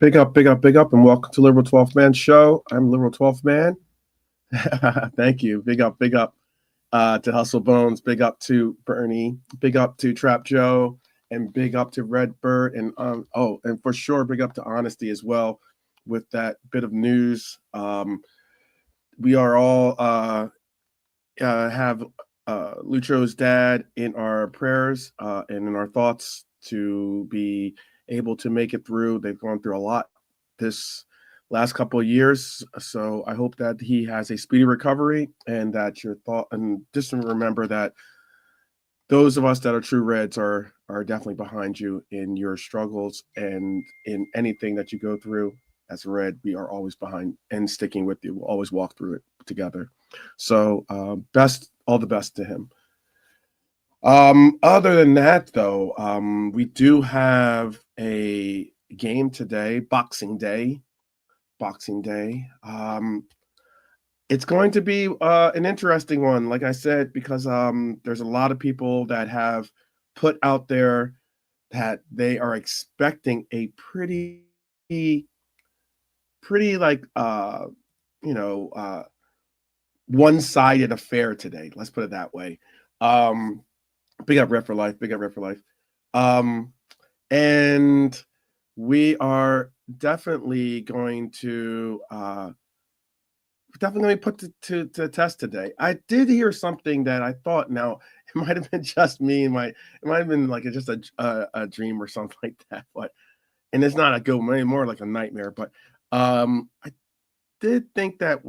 Big up, big up, big up, and welcome to Liberal 12th Man Show. I'm Liberal 12th Man. Thank you. Big up to Hustle Bones. Big up to Bernie. Big up to Trap Joe. And big up to Redbird. And for sure, big up to Honesty as well with that bit of news. We are all have Lucho's dad in our prayers and in our thoughts to be able to make it through. They've gone through a lot this last couple of years, so I hope that he has a speedy recovery and that your thought and just remember that those of us that are true Reds are definitely behind you in your struggles and in anything that you go through. As a Red, we are always behind and sticking with you. We'll always walk through it together. So all the best to him. Other than that, though, we do have a game today, Boxing Day. Boxing Day. It's going to be an interesting one, like I said, because there's a lot of people that have put out there that they are expecting a pretty like one-sided affair today. Let's put it that way. Big up Red for Life. Big up Red for Life. And we are definitely going to definitely put to test today. I did hear something that I thought now it might have been just me. It might have been like just a dream or something like that. But and it's not a good one, more like a nightmare. But I did think that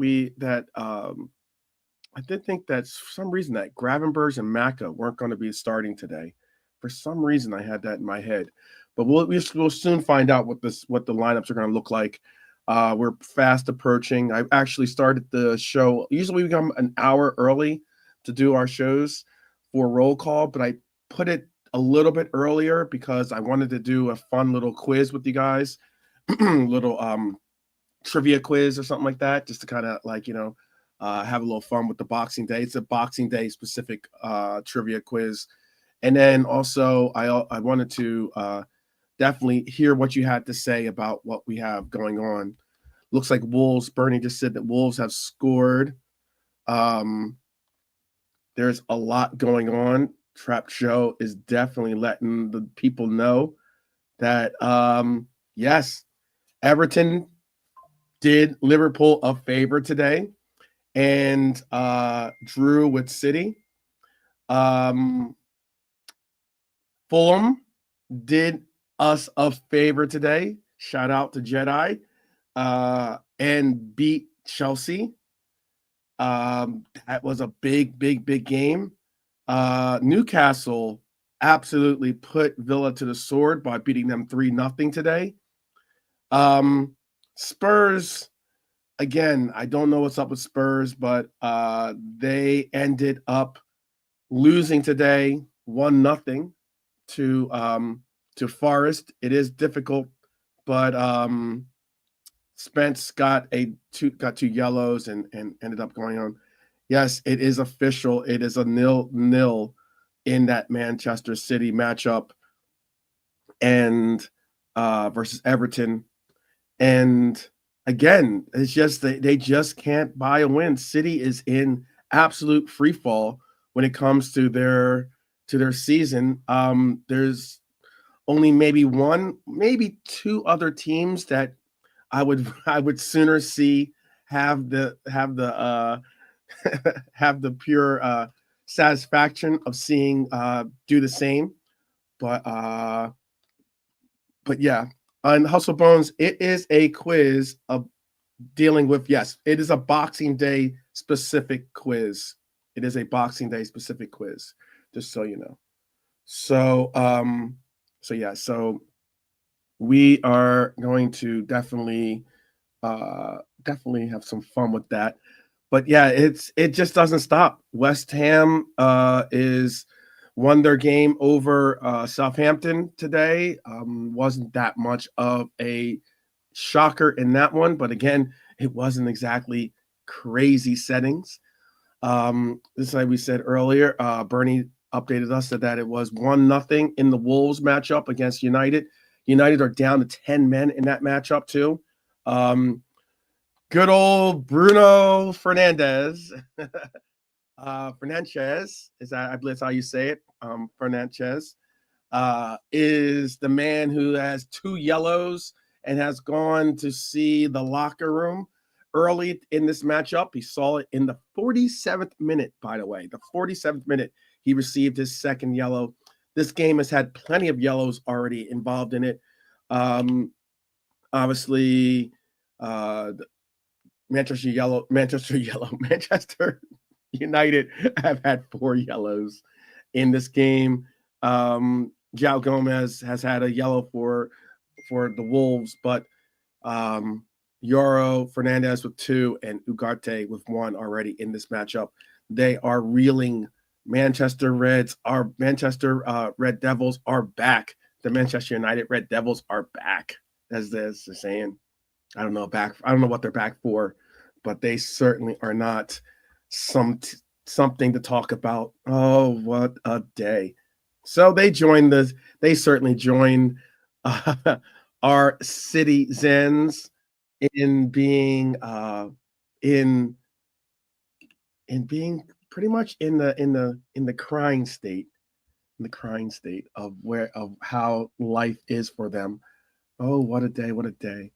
I did think that for some reason that Gravenbergs and Maka weren't going to be starting today. For some reason, I had that in my head, but we'll soon find out what the lineups are going to look like. We're fast approaching. I actually started the show. Usually we come an hour early to do our shows for roll call, but I put it a little bit earlier because I wanted to do a fun little quiz with you guys, little trivia quiz or something like that, just to kind of have a little fun with the Boxing Day. It's a Boxing Day specific trivia quiz. And then also I wanted to definitely hear what you had to say about what we have going on. Looks like Wolves, Bernie just said that Wolves have scored. There's a lot going on. Trap Show is definitely letting the people know that, yes, Everton did Liverpool a favor today and drew with City. Fulham did us a favor today. Shout out to Jedi and beat Chelsea. That was a big game. Newcastle absolutely put Villa to the sword by beating them 3-0 today. Spurs, again, I don't know what's up with Spurs, but they ended up losing today 1-0 to Forest. It is difficult, but Spence got two yellows and ended up going on. Yes, it is official. It is a 0-0 in that Manchester City matchup and versus Everton. And again, it's just they just can't buy a win. City is in absolute free fall when it comes to their season. There's only maybe two other teams that I would sooner see have the have the pure satisfaction of seeing do the same. But yeah, on Hustle Bones, it is a quiz of dealing with, yes, it is a Boxing Day specific quiz. It is a Boxing Day specific quiz, just so you know. So so we are going to definitely have some fun with that. But yeah, it just doesn't stop. West Ham is won their game over Southampton today. Wasn't that much of a shocker in that one, but again, it wasn't exactly crazy settings. This is like we said earlier. Bernie updated us that it was 1-0 in the Wolves matchup against United. United are down to 10 men in that matchup too. Good old Bruno Fernandes. Fernandes is that, I believe that's how you say it. Fernandes is the man who has 2 yellows and has gone to see the locker room early in this matchup. He saw it in the 47th minute, by the way. The 47th minute, he received his second yellow. This game has had plenty of yellows already involved in it. Obviously, Manchester United have had 4 yellows in this game. João Gomez has had a yellow for the Wolves, but Yoro Fernandez with 2 and Ugarte with 1 already in this matchup. They are reeling. Manchester Red Devils are back. The Manchester United Red Devils are back, as they're saying. I don't know what they're back for, but they certainly are not something to talk about. Oh, what a day. So they certainly joined our citizens in being being pretty much in the crying state, of how life is for them. Oh, what a day, what a day.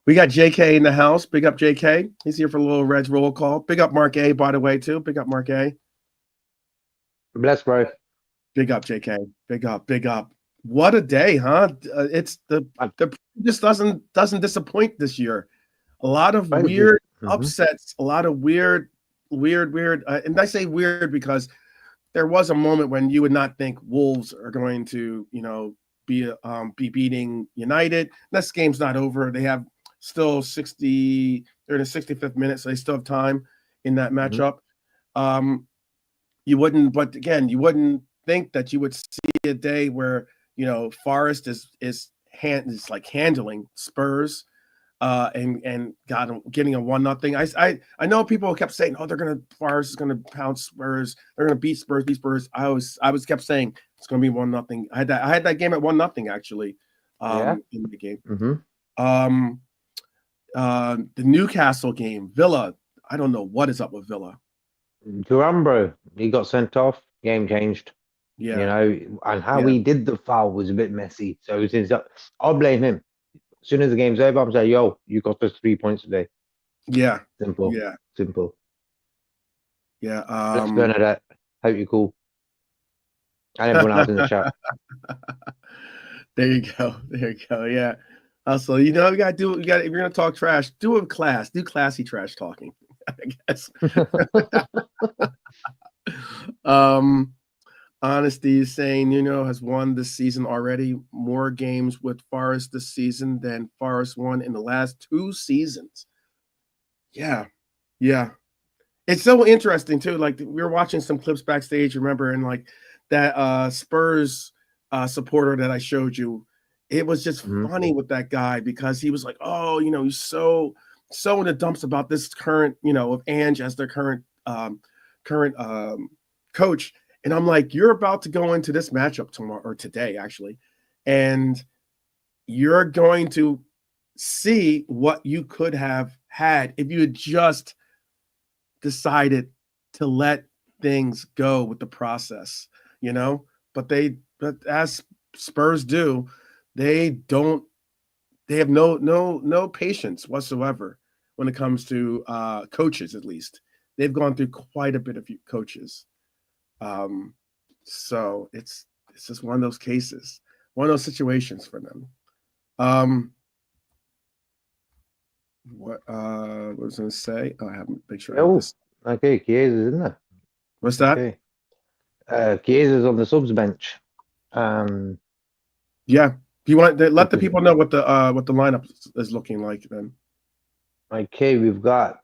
We got JK in the house. Big up JK. He's here for a little Reds roll call. Big up Mark A, by the way, too. Big up Mark A. Bless, bro. Big up JK. Big up, big up. What a day, huh? It's the just doesn't disappoint this year. A lot of weird upsets, a lot of weird. And I say weird because there was a moment when you would not think Wolves are going to, be beating United. This game's not over. They have still 60. They're in the 65th minute, so they still have time in that matchup. You wouldn't think that you would see a day where Forest is handling Spurs and getting a 1-0. I know people kept saying, Forest is gonna pounce Spurs, they're gonna beat Spurs. I was kept saying it's gonna be 1-0. I had that game at 1-0 actually. In the game. The Newcastle game, Villa. I don't know what is up with Villa. Duran, bro, he got sent off. Game changed. Yeah, and how he did the foul was a bit messy. So I'll blame him. As soon as the game's over, I'm saying, yo, you got us 3 points today. Yeah. Simple. Yeah. Simple. Yeah. Let's Bernadette. Hope you're cool. And everyone else in the chat. There you go. Yeah. Also, you gotta if you're gonna talk trash, do it with class. Do classy trash talking, I guess. Honesty is saying Nuno has won this season already. More games with Forest this season than Forest won in the last 2 seasons. Yeah. It's so interesting too. Like, we were watching some clips backstage, remember, and like that Spurs supporter that I showed you. It was just funny with that guy because he was like, oh, he's so in the dumps about this current, of Ange as their current coach. And I'm like, you're about to go into this matchup tomorrow, or today actually, and you're going to see what you could have had if you had just decided to let things go with the process, but as Spurs do, they have no patience whatsoever when it comes to coaches. At least they've gone through quite a bit of coaches. So it's just one of those cases, one of those situations for them. What was I going to say? Oh, I haven't make sure. Okay, Chiesa's in there. What's that? Okay. Chiesa's on the subs bench. Yeah. Do you want to let the people know what the lineup is looking like then? Okay, we've got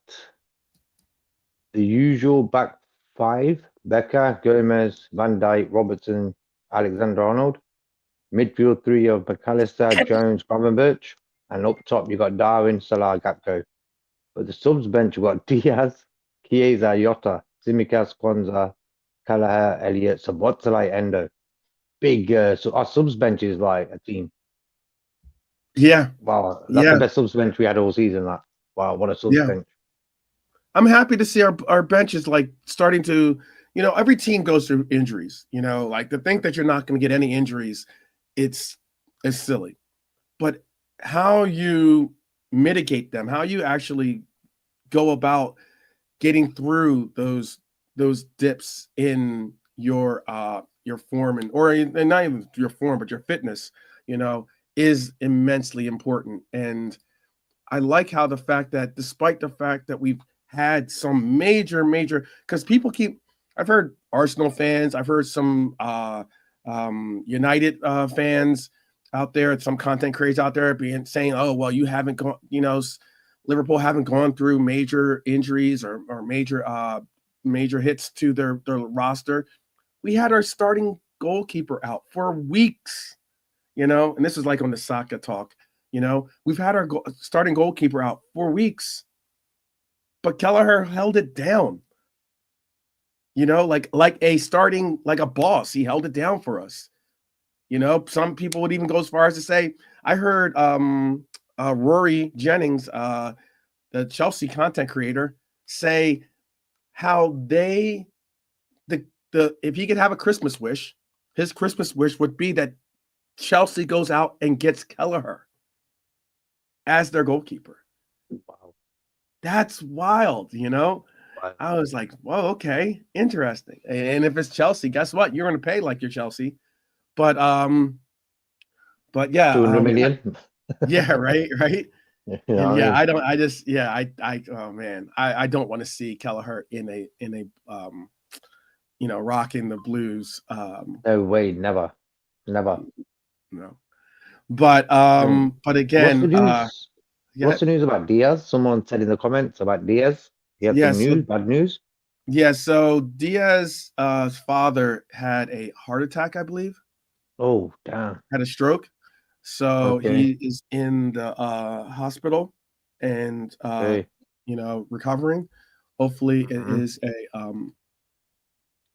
the usual back 5: Becker, Gomez, Van Dijk, Robertson, Alexander-Arnold. Midfield 3 of McAllister, Jones, Gravenberch. And up top, you've got Darwin, Salah, Gakpo. But the subs bench, you've got Diaz, Chiesa, Jota, Tsimikas, Kwanzaa, Kelleher, Elliott, Szoboszlai, Endo. Big, so our subs bench is like a team. Yeah, Wow, that's the yeah, best subs bench we had all season. That wow, what a subs yeah. bench. I'm happy to see our bench is like starting to, every team goes through injuries. Like to think that you're not going to get any injuries, it's it's silly. But how you mitigate them, how you actually go about getting through those dips in your form and not even your form but your fitness, you know is immensely important. And I like how the fact that despite the fact that we've had some major, because people keep, I've heard Arsenal fans, I've heard some United fans out there, some content creators out there being saying, oh well, you haven't gone, Liverpool haven't gone through major injuries or major hits to their roster. We had our starting goalkeeper out for weeks, and this is like on the Saka talk. We've had our starting goalkeeper out for weeks, but Kelleher held it down. Like a starting, like a boss, he held it down for us. Some people would even go as far as to say, I heard Rory Jennings, the Chelsea content creator, say how the if he could have a Christmas wish, his Christmas wish would be that Chelsea goes out and gets Kelleher as their goalkeeper. Wow, That's wild. wow. I was like, whoa, okay, interesting. And if it's Chelsea, guess what? You're going to pay like you're Chelsea. But yeah, 200 million. yeah, right. You know And what I yeah, mean? I don't, I just, yeah, oh man, I don't want to see Kelleher rocking the Blues. No way, never, never. No, but Um, but what's the again, news? yeah, What's the news about Diaz? Someone said in the comments about Diaz. He had yeah, some so news, bad news. yeah, so Diaz's father had a heart attack, I believe, Oh, damn. had a stroke. So Okay, he is in the hospital and okay. recovering. Hopefully Hmm.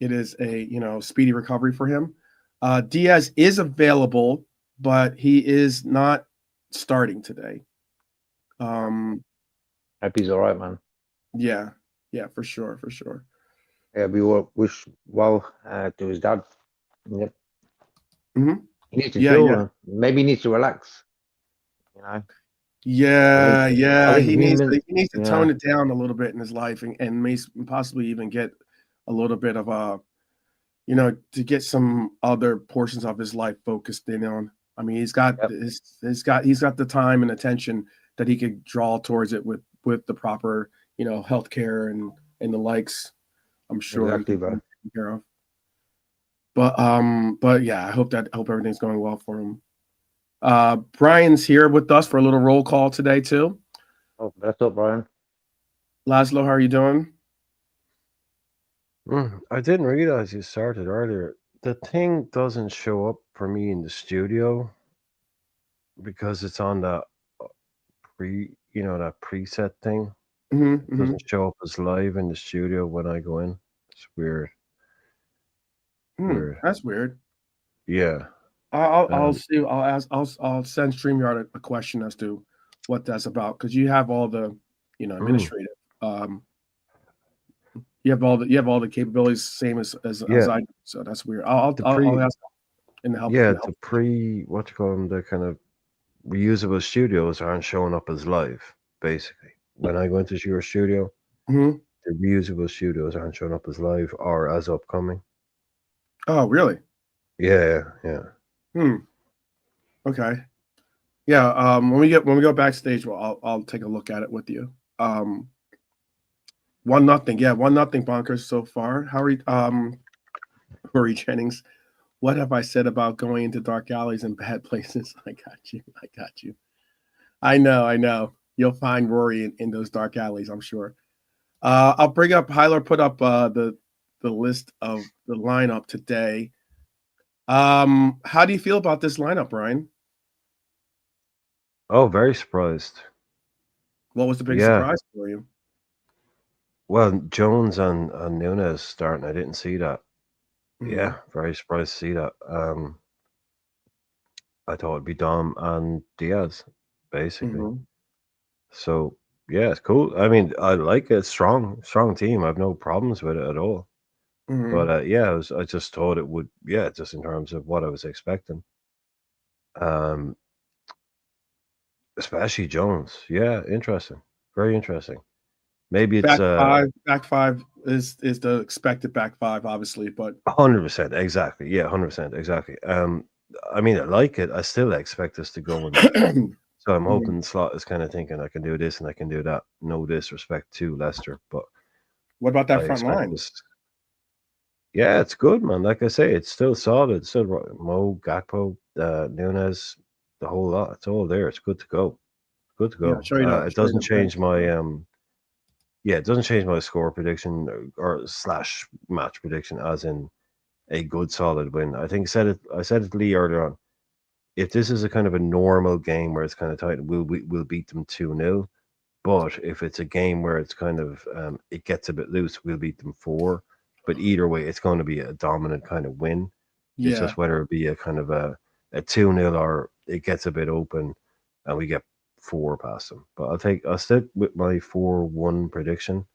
it is a speedy recovery for him. Diaz is available, but he is not starting today. Um, Hope he's all right, man. yeah, yeah, for sure, for sure. Yeah, we wish well to his dad. Yep. Hmm. He needs to Yeah, chill. yeah. Maybe he needs to relax. You know, I think Yeah, I yeah. think He needs human. to Yeah, tone it down a little bit in his life and may possibly even get a little bit of to get some other portions of his life focused in on. I mean, yep, he's got the time and attention that he could draw towards it with the proper, healthcare and the likes. I'm sure he exactly, can bro. take care of. But yeah, I hope everything's going well for him. Brian's here with us for a little roll call today too. Oh, that's up, Brian. Laszlo, how are you doing? I didn't realize you started earlier. The thing doesn't show up for me in the studio because it's on that that preset thing. Mm-hmm, It mm-hmm. doesn't show up as live in the studio when I go in. It's weird. Weird. That's weird. Yeah. I'll Um. see. I'll send StreamYard a question as to what that's about because you have all the mm, administrative. Um, you have all the capabilities same as yeah. I do. So that's weird. I'll The I'll, I'll pre. ask in the help Yeah. in the help. The pre. What you call them? The kind of reusable studios aren't showing up as live. Basically, when I go into your studio, Mm-hmm. the reusable studios aren't showing up as live or as upcoming. Oh, really? Yeah. Yeah. Hmm. Okay. Yeah. When we go backstage, well, I'll take a look at it with you. 1-0. Yeah, 1-0 Bonkers so far. Rory Jennings. What have I said about going into dark alleys and bad places? I got you. I got you. I know. I know. You'll find Rory in those dark alleys, I'm sure. I'll bring up Hyler put up the list of the lineup today. How do you feel about this lineup, Ryan? Oh, very surprised. What was the biggest Yeah. surprise for you? Well, Jones and Nunes starting, I didn't see that. Hmm. Yeah, very surprised to see that. I thought it'd be Dom and Diaz, basically. Mhm. So yeah, it's cool. I mean, I like it. Strong team. I have no problems with it at all. But Mhm. yeah, I just thought it would. Yeah, just in terms of what I was expecting. Um, especially Jones. Yeah, interesting. Very interesting. Maybe it's Back five is the expected back five, obviously, but 100%. Exactly. Yeah, 100%. Exactly. I mean, I like it. I still expect us to go and. So I'm Mhm. hoping Slot is kind of thinking I can do this and I can do that. No disrespect to Leicester, but What about I that front expect line? this. Yeah, it's good, man. Like I say, it's still solid. Still Mo, Gakpo, Nunes, the whole lot. It's all there. It's good to go. Good to Yeah, go. It show you doesn't the bench. change my yeah, it doesn't change my score prediction or slash match prediction as in a good solid win. I think I said it to Lee earlier on. If this is a kind of a normal game where it's kind of tight, we'll beat them 2-0. But if it's a game where it's kind of it gets a bit loose, we'll beat them 4. But either way, it's going to be a dominant kind of win. It's Yeah. just whether it be a kind of a 2-0 or it gets a bit open and we get 4 past them. But I'll stick with my 4-1 prediction.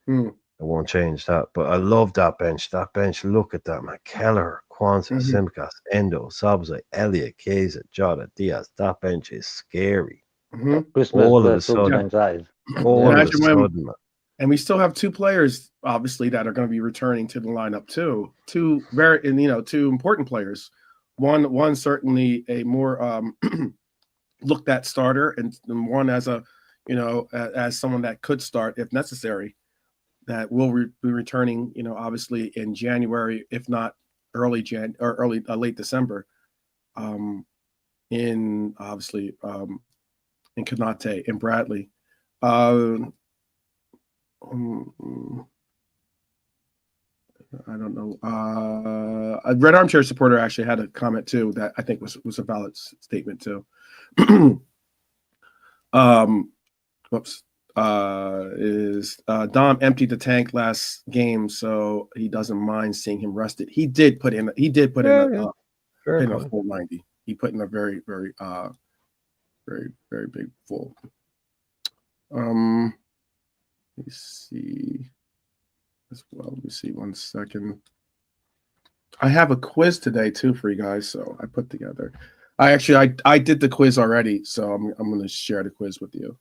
Mm. I won't change that. But I love that bench. That bench, look at that, man. Keller, Kwanzaa, Mhm. Simcas, Endo, Sabza, Elliot, Keza, Jota, Diaz. That bench is scary. Mhm. Christmas All of a versus Yeah. sudden, bench size. all Yeah. of a Imagine when, sudden, man. and we still have two players, obviously, that are going to be returning to the lineup too. Two very, and two important players. One certainly a more looked at starter, and one as a, as someone that could start if necessary. That will be returning, obviously in January, if not early late December. Um, in obviously in Kanate and Bradley. Uh, um, I don't know. A Red Armchair supporter actually had a comment too that I think was a valid statement too. um, whoops. Is Dom emptied the tank last game, so he doesn't mind seeing him rested. He did put in. He did put in Yeah, yeah. Fair in a point. full 90. He put in a very very big full. Let me see as well. Let me see 1 second. I have a quiz today too for you guys, so I put together. I did the quiz already, so I'm going to share the quiz with you.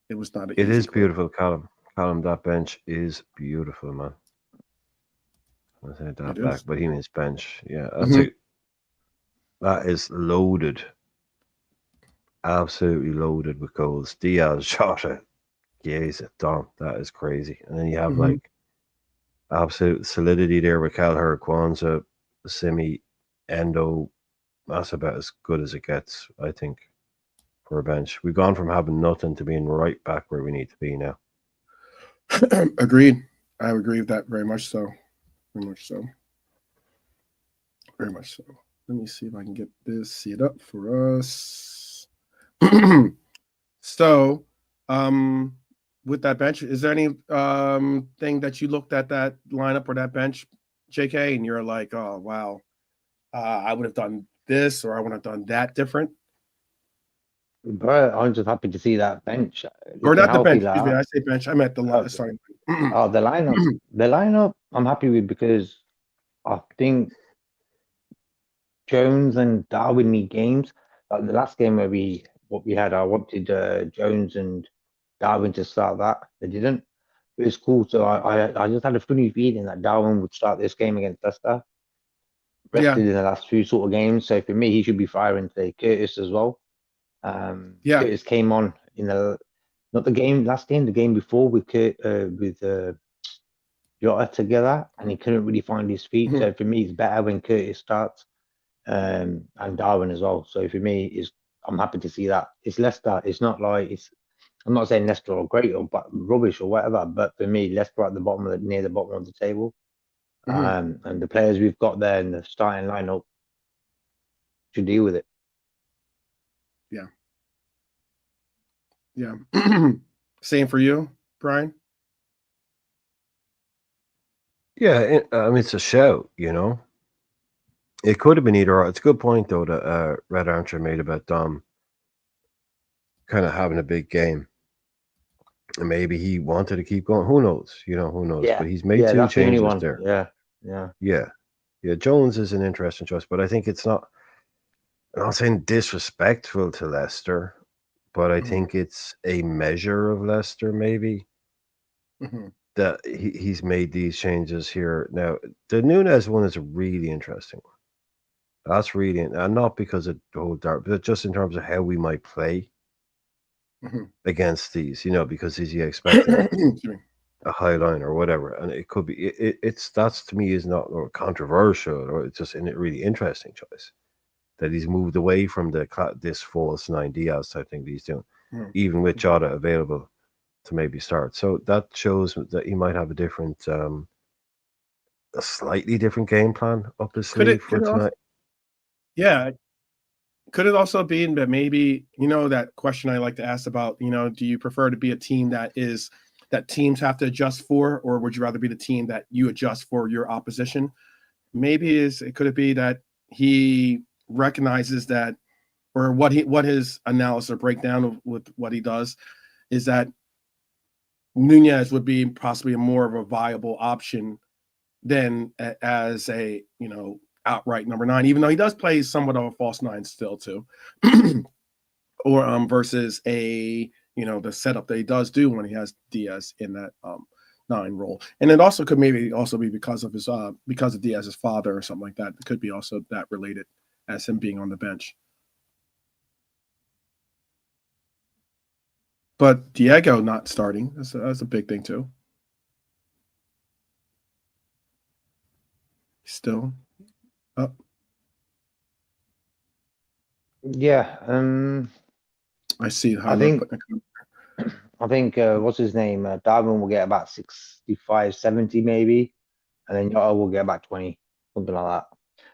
It was not an It easy is quiz. beautiful, Callum. Callum, that bench is beautiful, man. I say It that back, is. but he means bench. Yeah, Mm-hmm. that is loaded, absolutely loaded with goals. Diaz, Jota, Chiesa, Dom. That is crazy. And then you have Mm-hmm. like absolute solidity there with Kelleher, Kwanzaa, Simi, Endo. That's about as good as it gets, I think, for a bench. We've gone from having nothing to being right back where we need to be now. Agreed. I agree with that very much so. Very much so. Very much so. Let me see if I can get this set up for us. So, um, with that bench, is there any thing that you looked at that lineup or that bench, JK, and you're like, oh wow, I would have done this or I would have done that different, But I'm just happy to see that bench or looking not the healthy bench? like Excuse me, that. I say bench. I meant the Uh, sorry. the lineup. The lineup I'm happy with because I think Jones and Darwin need games. Like the last game where what we had, I wanted Jones and Darwin to start that. They didn't. It was cool. So I just had a funny feeling that Darwin would start this game against Leicester. Yeah, Rested in the last few sort of games. So for me, he should be firing today. Curtis as well. yeah. Curtis came on in the not the game last game, the game before with Jota together, and he couldn't really find his feet. Mhm, So for me, it's better when Curtis starts, and Darwin as well. So for me, is I'm happy to see that. It's Leicester. It's not like it's. I'm not saying Leicester are great or but rubbish or whatever, but for me, Leicester at the bottom of near the bottom of the table. mhm, And the players we've got there in the starting lineup should deal with it. yeah, yeah. Same for you, Brian. Yeah, I mean, it's a shout, you know. It could have been either or. It's a good point though that Red Archer made about Dom kind of having a big game. And maybe he wanted to keep going. Who knows? Who knows? Yeah, But he's made yeah, two that's the only changes one. there. Yeah, yeah. Yeah. Yeah. Jones is an interesting choice, but I think it's not, I'm not saying disrespectful to Leicester, but I Mhm. think it's a measure of Leicester, maybe, Mhm. that he's made these changes here. Now, the Nunez one is a really interesting one. That's really, and not because of the whole dark, but just in terms of how we might play Mhm. against these, because is he expecting Excuse me. a high line or whatever? And it could be, it's, that's to me is not or controversial, or it's just a really interesting choice that he's moved away from this false 9 Diaz type thing that he's doing, Mhm. even with Jota available to maybe start. So that shows that he might have a slightly different game plan up his Could sleeve it for could it also tonight. yeah, could it also be that maybe, that question I like to ask about, do you prefer to be a team that teams have to adjust for, or would you rather be the team that you adjust for your opposition? Maybe could it be that he recognizes that, or what his analysis or breakdown with what he does is that Nunez would be possibly more of a viable option than as a outright number 9, even though he does play somewhat of a false 9 still too, or versus the setup that he does do when he has Diaz in that 9 role. And it also could maybe also be because of Diaz's father or something like that. It could be also that related as him being on the bench. But Diego not starting, that's a big thing too. Still up. Yeah, I see how I they're think putting what's his name? Darwin will get about 65, 70 maybe, and then Yota will get about 20, something like that.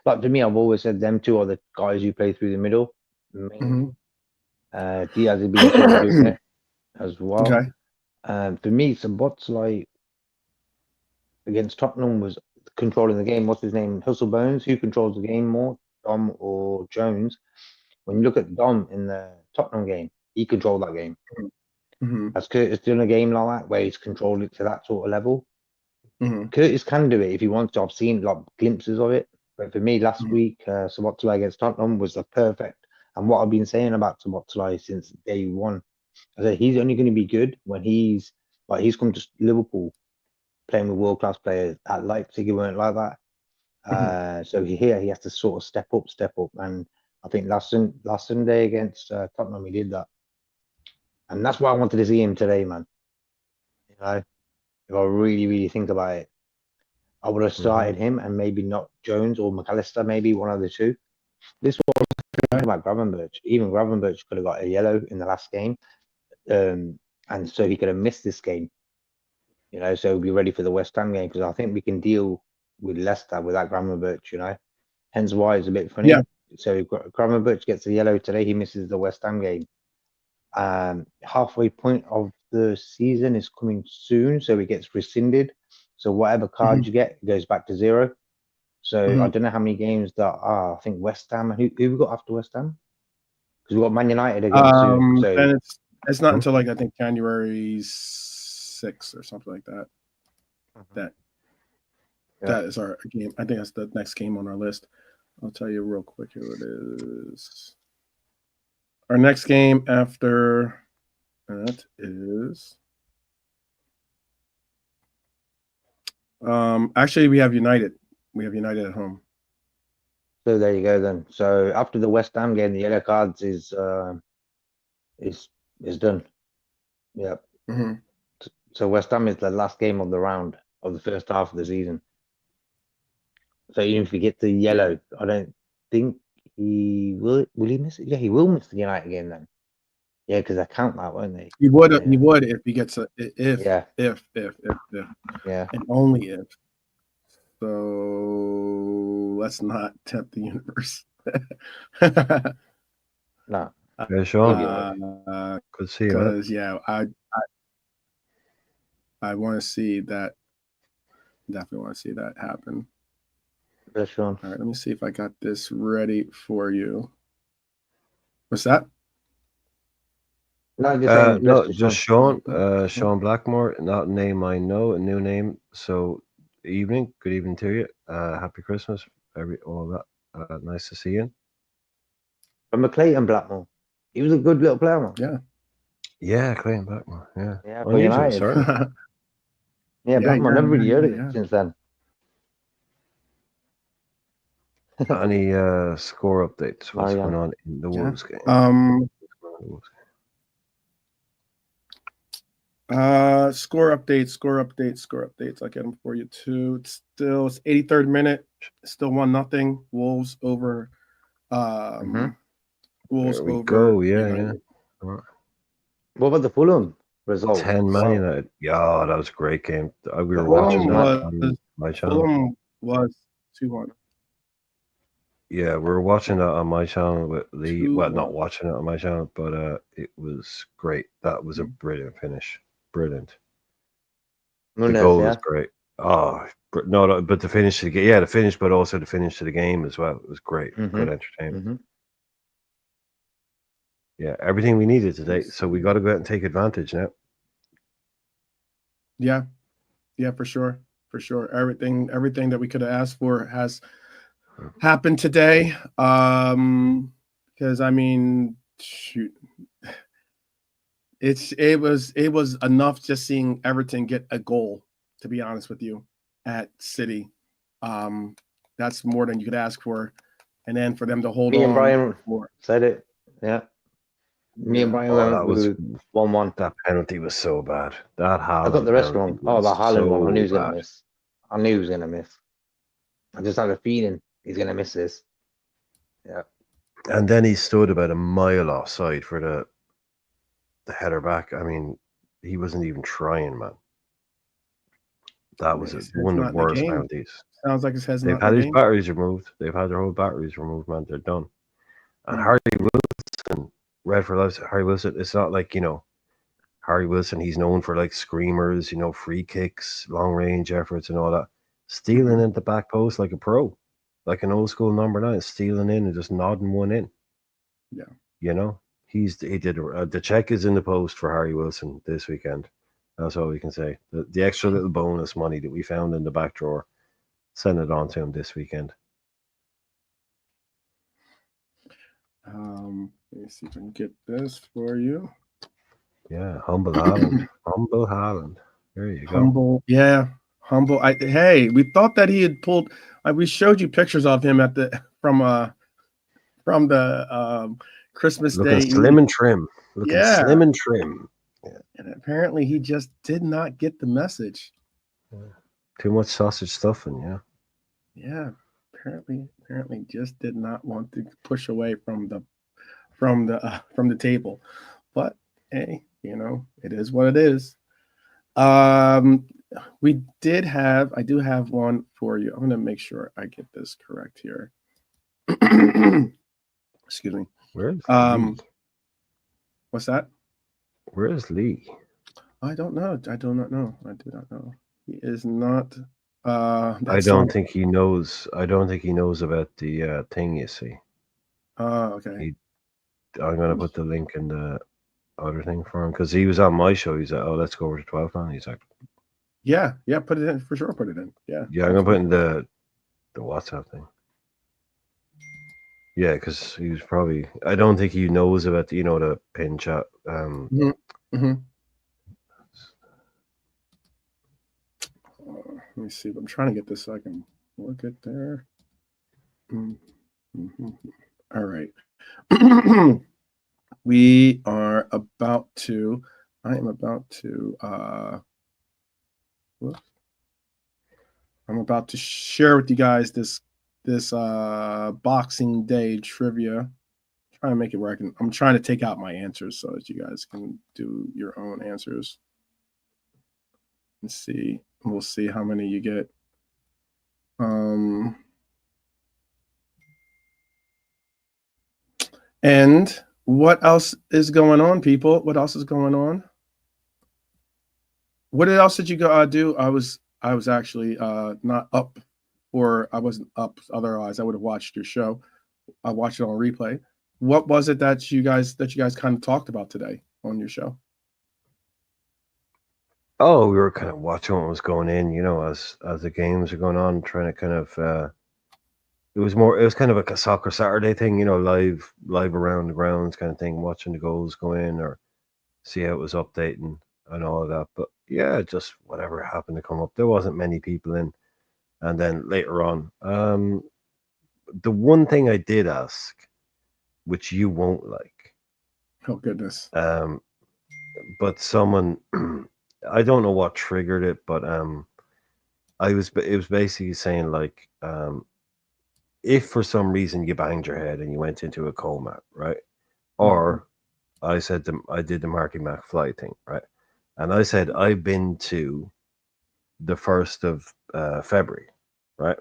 Like to me, I've always said them two are the guys who play through the middle. Mainly. Diaz has been sort of doing it as well. Okay. For me, Szoboszlai against Tottenham was controlling the game. What's his name? Bones. Who controls the game more, Dom or Jones? When you look at Dom in the Tottenham game, he controlled that game. Mm-hmm. Has Curtis done a game like that where he's controlled it to that sort of level? Mm-hmm. Curtis can do it if he wants to. I've seen like glimpses of it. But for me, last Mm-hmm. week, Szoboszlai against Tottenham was the perfect. And what I've been saying about Szoboszlai since day one, I said he's only going to be good when he's come to Liverpool playing with world class players. At Leipzig, he weren't like that. So here he has to sort of step up. And I think last Sunday against Tottenham, he did that. And that's why I wanted to see him today, man. You know, if I really, really think about it, I would have started him and maybe not Jones or McAllister, maybe one of the two. This was about Gravenberch. Even Gravenberch could have got a yellow in the last game. And so he could have missed this game, so be ready for the West Ham game because I think we can deal with Leicester without Gravenberch, Hence why it's a bit funny. Yeah. So Gravenberch gets a yellow today, he misses the West Ham game. Halfway point of the season is coming soon, so it gets rescinded. So whatever card you get goes back to 0. So I don't know how many games that are. I think West Ham. Who we got after West Ham? Because we got Man United again soon. So And it's not until I think January 6th or something like that. That is our game. I think that's the next game on our list. I'll tell you real quick who it is. Our next game after that is actually we have United. We have United at home. So there you go then. So after the West Ham game, the yellow cards is done. Yep. Mm-hmm. So West Ham is the last game of the round of the first half of the season. So even if we get the yellow, I don't think he will. Will he miss it? Yeah, he will miss the United game then. Yeah, because they count that, won't they? He would. Yeah. He would if he gets if Yeah. and only if. So let's not tempt the universe. No. Yeah, Sean. Could see that. Because I want to see that. Definitely want to see that happen. Bless you. All right, let me see if I got this ready for you. What's that? No, just saying, bless No, you, just Sean. Sean. Sean Blackmore, not a name I know, a new name. So, evening, good evening to you. Happy Christmas, all that. Nice to see you. From Clayton Blackmore. He was a good little player, man. Yeah. Yeah, Clayton Blackmore. Yeah, Yeah, for unusual. United. Sorry. Yeah, Blackmore never really heard of it yeah. since then. Any score updates? What's Mariano. going on in the Yeah. Wolves game? Score updates. I'll get them for you too. It's 83rd minute. Still 1-0. Wolves over. Wolves There we over. go. Yeah, United. yeah. What about the Fulham result? 10 Man United. Yeah, that was a great game. We were Fulham watching that was on my channel. Fulham was 2-1. Yeah, we were watching that on my channel with Lee. Well, 2-1. not watching it on my channel, but it was great. That was a brilliant finish. Brilliant. The Nunes, goal yeah. was great. Oh, no, but the finish to the game. Yeah, the finish, but also the finish to the game as well. It was great. Good entertainment. Yeah, everything we needed today. So we got to go out and take advantage now. Yeah, for sure. Everything that we could have asked for has happened today. Because I mean, shoot, it was enough just seeing Everton get a goal. To be honest with you, at City, that's more than you could ask for. And then for them to hold on. Me and Brian said it. Yeah. Me and Brian that was 1-1. That penalty was so bad. That Haaland I got the rest wrong. Oh, the Haaland one. I knew he was going to miss. I just had a feeling he's going to miss this. Yeah. And then he stood about a mile offside for the header back. I mean, he wasn't even trying, man. That was one of the worst penalties. Sounds like his head's They've not had in the his game. batteries removed. They've had their whole batteries removed, man. They're done. And Harry Wilson, Red for Life, Harry Wilson, it's not like, Harry Wilson, he's known for like screamers, free kicks, long range efforts and all that. Stealing into the back post like a pro, like an old school number 9, stealing in and just nodding one in. Yeah. The check is in the post for Harry Wilson this weekend. That's all we can say. The extra little bonus money that we found in the back drawer, send it on to him this weekend. Let me see if I can get this for you. Yeah, humble Haaland. Humble Haaland. There you go. Humble. Hey, we thought that he had pulled. We showed you pictures of him from the Christmas Looking Day. slim and trim. Slim and trim. Yeah. And apparently he just did not get the message. Too much sausage stuffing, yeah. Yeah. Apparently just did not want to push away from the table. But hey, it is what it is. I do have one for you. I'm gonna make sure I get this correct here. Excuse me. Where's Lee? What's that? Where's Lee? I don't know. I do not know. He is not. I don't think he knows about the thing. You see. Okay. Mm. I'm gonna put the link in the other thing for him because he was on my show. He's like, "Oh, let's go over to 12 man." He's like, "Yeah, put it in for sure. Put it in. Yeah, I'm gonna put in the WhatsApp thing. Yeah, because he was probably. I don't think he knows about the pin chat. Let me see. I'm trying to get this so I can look at there. All right. I am about to share with you guys this Boxing Day trivia. Trying to make it where I'm trying to take out my answers so that you guys can do your own answers. Let's see. We'll see how many you get. And what else is going on, people? What else is going on? What else did you go do? I was actually not up or I wasn't up. Otherwise, I would have watched your show. I watched it on replay. What was it that you guys kind of talked about today on your show? Oh, we were kind of watching what was going in, as the games are going on, trying to kind of. It was kind of like a soccer Saturday thing, live around the grounds kind of thing, watching the goals go in or see how it was updating and all of that. But yeah, just whatever happened to come up. There wasn't many people in, and then later on, the one thing I did ask, which you won't like, Oh goodness. but someone, I don't know what triggered it, but it was basically saying like, if for some reason you banged your head and you went into a coma, right? Or I did the Marty McFly thing, right? And I said I've been to the 1st of February, right?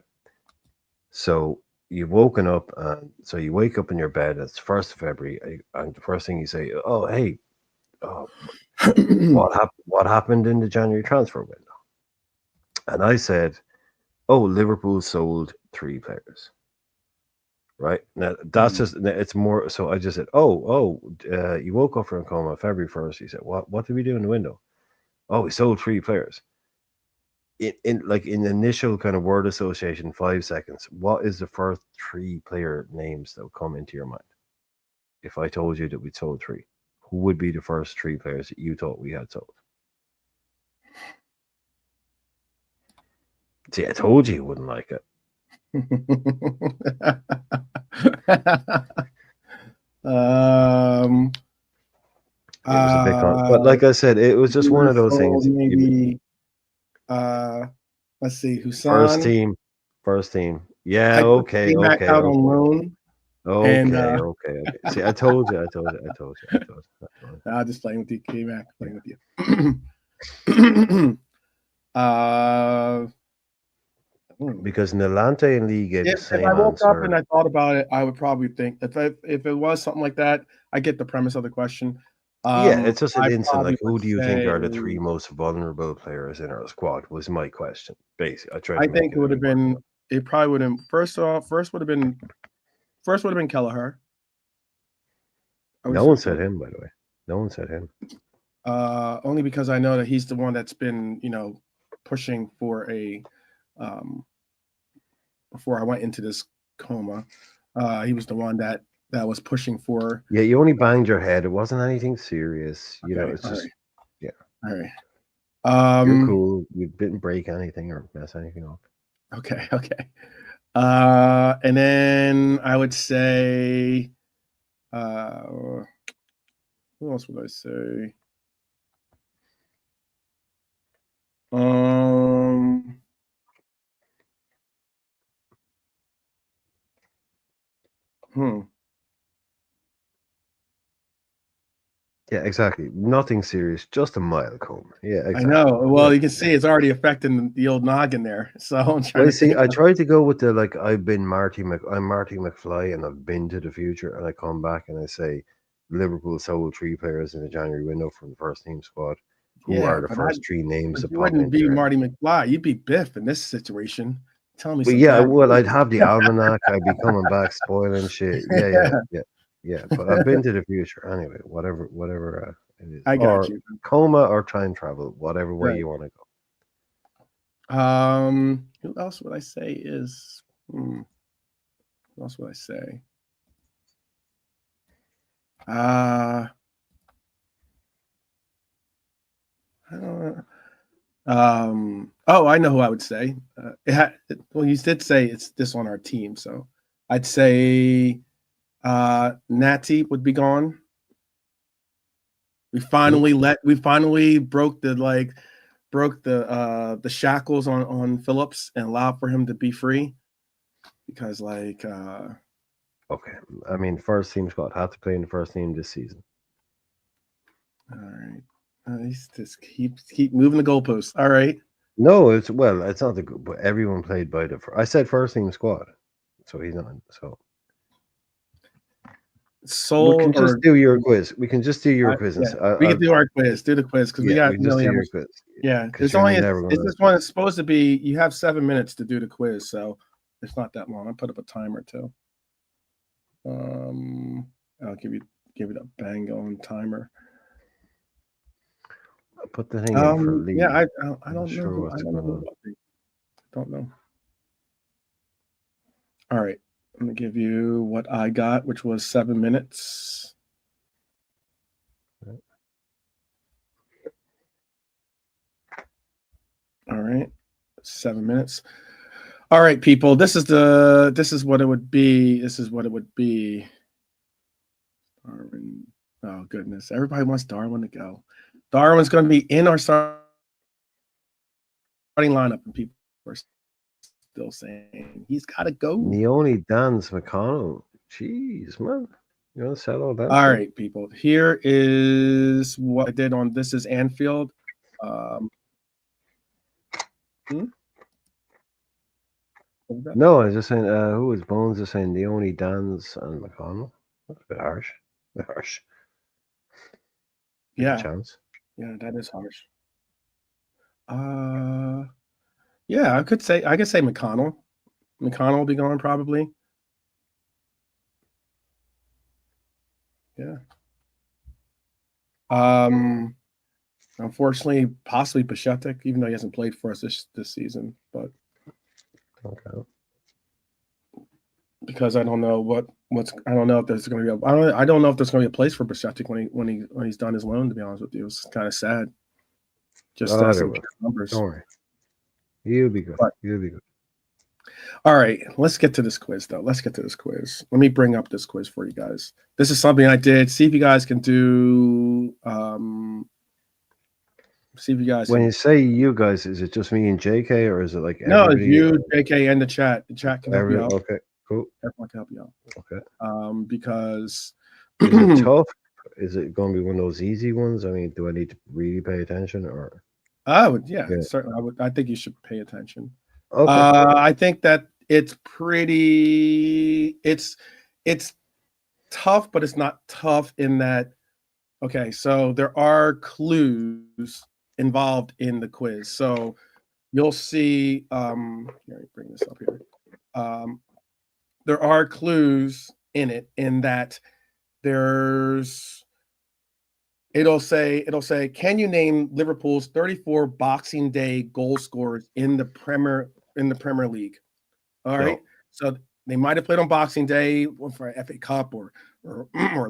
So you've woken up, and so you wake up in your bed. It's 1st of February, and the first thing you say, "Oh, hey, what happened in the January transfer window?" And I said, "Oh, Liverpool sold 3 players." Right now, that's just it's more. So I just said, you woke up from a coma February 1st. He said, what did we do in the window? Oh, we sold 3 players. In the initial kind of word association, 5 seconds. What is the first 3 player names that would come into your mind? If I told you that we sold 3, who would be the first 3 players that you thought we had sold? See, I told you wouldn't like it. It was a bit but like I said, it was just one of those things. Maybe let's see, Husan. First team. Yeah, okay. Out on loan. Okay. See, I told you. I'll just playing with you, K-Mac, playing with you. Because Nalante and Lee gave the same answer. If I woke up and I thought about it, I would probably think if it was something like that, I get the premise of the question. It's just an instant, like, who do you think are the 3 most vulnerable players in our squad? Was my question. Basically, I think it would have been. It probably would have. First would have been Kelleher. No one said him, by the way. No one said him. Only because I know that he's the one that's been, pushing for a. Before I went into this coma, he was the one that was pushing for. Yeah, you only banged your head. It wasn't anything serious. Okay, It's just right. All right. You're cool. You didn't break anything or mess anything up. Okay. And then I would say, who else would I say? Yeah, exactly. Nothing serious, just a mild coma. Yeah, exactly. I know. Well, you can see it's already affecting the old noggin there. So I'm trying I tried to go with the I'm Marty McFly and I've been to the future, and I come back and I say Liverpool sold 3 players in the January window from the first team squad. Who are the first 3 names that you pop wouldn't be into Marty McFly. You'd be Biff in this situation. Tell me. But yeah, well, I'd have the almanac. I'd be coming back spoiling shit. Yeah. But I've been to the future anyway. Whatever it is. I got you. Coma or time travel, whatever way you want to go. Who else would I say is? Who else would I say? I don't know. I know who I would say. Well, you did say it's this on our team, so I'd say Natty would be gone. We finally broke the shackles on Phillips and allowed for him to be free, because okay. I mean, first team squad had to play in the first team this season. All right. Just keep moving the goalposts. All right. No, it's not the good, but everyone played by I said first team squad, so he's not. Soul We can just or do your quiz. We can just do your quiz. yeah, And we can do our quiz. Do the quiz because we yeah, got we can just really do your quiz. yeah. Because It's you're only never it's gonna. this one. It's supposed to be. You have 7 minutes to do the quiz, so it's not that long. I'll put up a timer too. I'll give it a bang going timer. I'll put the thing in for Lee. Yeah, I I'm don't sure know. what's I don't going know. on. Don't know. All right, I'm gonna give you what I got, which was 7 minutes. All right, 7 minutes. All right, people. This is what it would be. This is what it would be. Darwin. Oh goodness, everybody wants Darwin to go. Darwin's going to be in our starting lineup, and people are still saying he's got to go. Neoni Dan's McConnell. Jeez, man. You want to settle that? All right, people. Here is what I did on This Is Anfield. No, I was just saying, who was Bones just saying Neoni Dan's and McConnell? That's a bit harsh. A bit harsh. Yeah. Chance. Yeah, that is harsh. Yeah, I could say McConnell. McConnell will be going probably. Yeah. Unfortunately, possibly Pachetic, even though he hasn't played for us this season, but Okay. Because I don't know I don't know if there's going to be I don't know if there's going to be a place for Pachetic when he's done his loan. To be honest with you, it's kind of sad. Just some numbers. Don't worry, you'll be good. You'll be good. All right, let's get to this quiz, though. Let's get to this quiz. Let me bring up this quiz for you guys. This is something I did. See if you guys can do. See if you guys. When you say you guys, is it just me and JK, or is it like no? It's everybody? you, JK, and the chat. The chat can help you out. Okay, cool. Everyone can help you out. Okay. Because is it tough? Is it going to be one of those easy ones? I mean, do I need to really pay attention, or? I would, yeah. Certainly. I would. I think you should pay attention. Okay. I think that it's pretty. It's tough, but it's not tough in that. Okay, so there are clues involved in the quiz. So you'll see. Let me bring this up here. There are clues in it, in that it'll say, can you name Liverpool's 34 Boxing Day goal scorers in the Premier League? All right. So they might have played on Boxing Day for an FA Cup or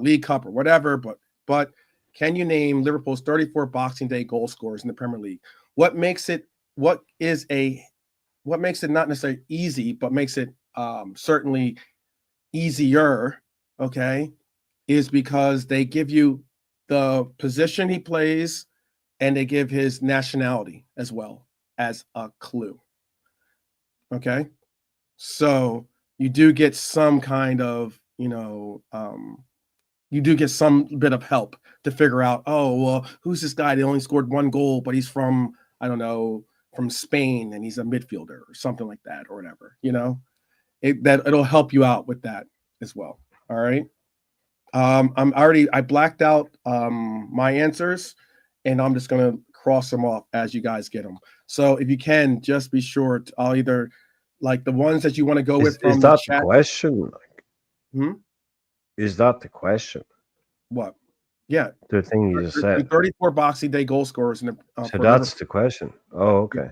League Cup or whatever, but can you name Liverpool's 34 Boxing Day goal scorers in the Premier League? What makes it not necessarily easy, but makes it certainly easier, okay, is because they give you the position he plays and they give his nationality as well as a clue. Okay. So you do get some kind of, you do get some bit of help to figure out, oh, well, who's this guy that only scored 1 goal, but he's from, I don't know, from Spain and he's a midfielder or something like that or whatever, it'll help you out with that as well. All right. I blacked out my answers, and I'm just going to cross them off as you guys get them. So if you can, just be sure I'll either like the ones that you want to go with from the chat. Question? Hmm? Is that the question? What? Yeah. The thing you just said. 34 Boxing Day goal scorers. So that's the question. Oh, okay.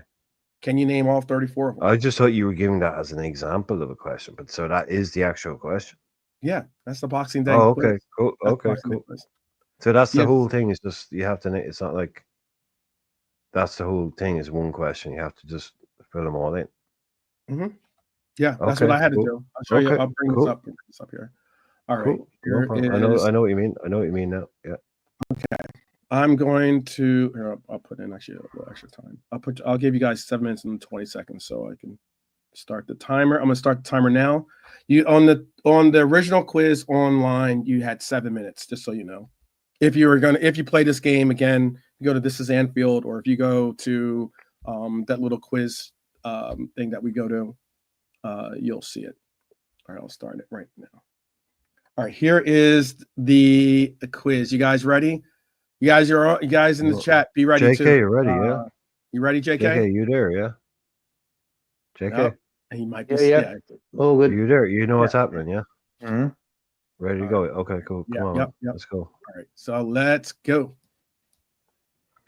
Can you name all 34 of them? I just thought you were giving that as an example of a question, but so that is the actual question. Yeah, that's the Boxing Day. Oh, okay, cool. Okay, cool. So that's the whole thing. Is just you have to. It's not like that's the whole thing. Is one question. You have to just fill them all in. Mm-hmm. Yeah, that's what I had to do. I'll show you. I'll bring this up here. All right. Here I know what you mean. I know what you mean now. Yeah. Okay. I'm going to. Here, I'll put in actually a little extra time. I'll give you guys 7 minutes and 20 seconds so I can start the timer. I'm going to start the timer now. You on the original quiz online, you had 7 minutes, just so you know. If you play this game again, you go to This Is Anfield, or if you go to that little quiz thing that we go to, you'll see it. All right, I'll start it right now. All right, here is the quiz. You guys ready? You guys in the No. chat. Be ready JK, too. you ready? Yeah. You ready, JK? JK, you there? Yeah. JK, Yep. He might be. Yeah. Oh, good. you there? You know what's happening? Yeah. Mm-hmm. Ready to go? Okay, cool. Come on, Yep. let's go. All right, so let's go.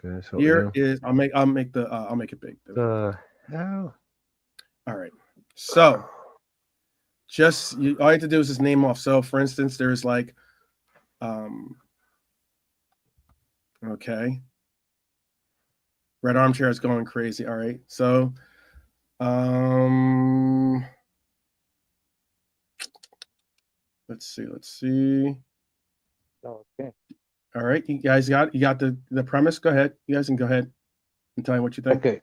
Okay, so Here is. I'll make it big. the hell. All right. So just all you have to do is just name off. So for instance, there's like, okay. Red Armchair is going crazy. All right. So, let's see. Okay. All right. You guys got the premise. Go ahead. You guys can go ahead and tell me what you think. Okay.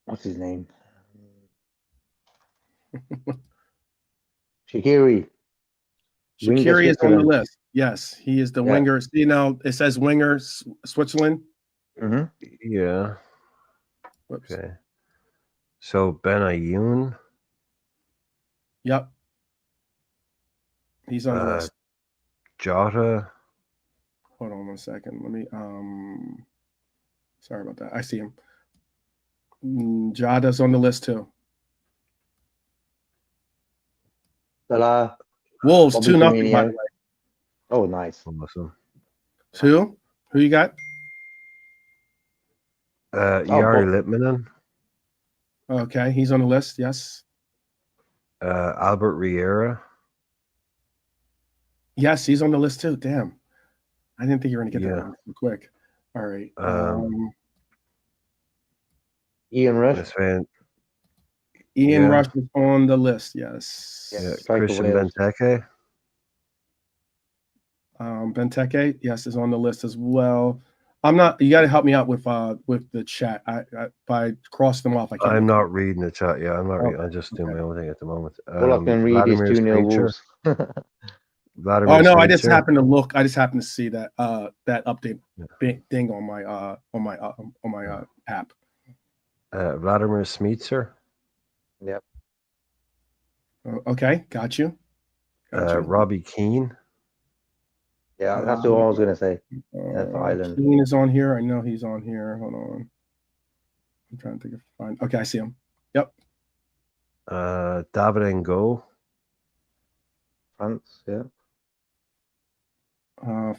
What's his name? Shaqiri. Shaqiri is on the list. Yes, he is the winger. See, now it says winger Switzerland. Mm-hmm. Yeah. Whoops. Okay. So Benayoun. Yep. He's on the list. Jota. Hold on 1 second. Let me sorry about that. I see him. Jada's on the list too. Salah. Wolves, Bobby 2-0, by Firmino. the way. Oh, nice. Awesome. Who you got? Yari Litmanen. Okay, he's on the list. Yes. Albert Riera. Yes, he's on the list too. Damn. I didn't think you were going to get that one so quick. All right. Ian Rush. Ian Rush is on the list. Yes. Yeah. Christian Benteke. Benteke, yes, is on the list as well. I'm not. You got to help me out with the chat. If I cross them off, I can't. I'm not reading the chat. Yeah, I'm not reading. I'm just doing my own thing at the moment. All I can read is 2-0 Wolves. Oh no, I just happened to look. I just happened to see that that update thing on my app. Vladimir Smitser. Yep. Okay, got you. Robbie Keane. Yeah, that's what I was gonna say. Ireland. Keane is on here. I know he's on here. Hold on. I'm trying to think of okay, I see him. Yep. David Ngo. France, yeah.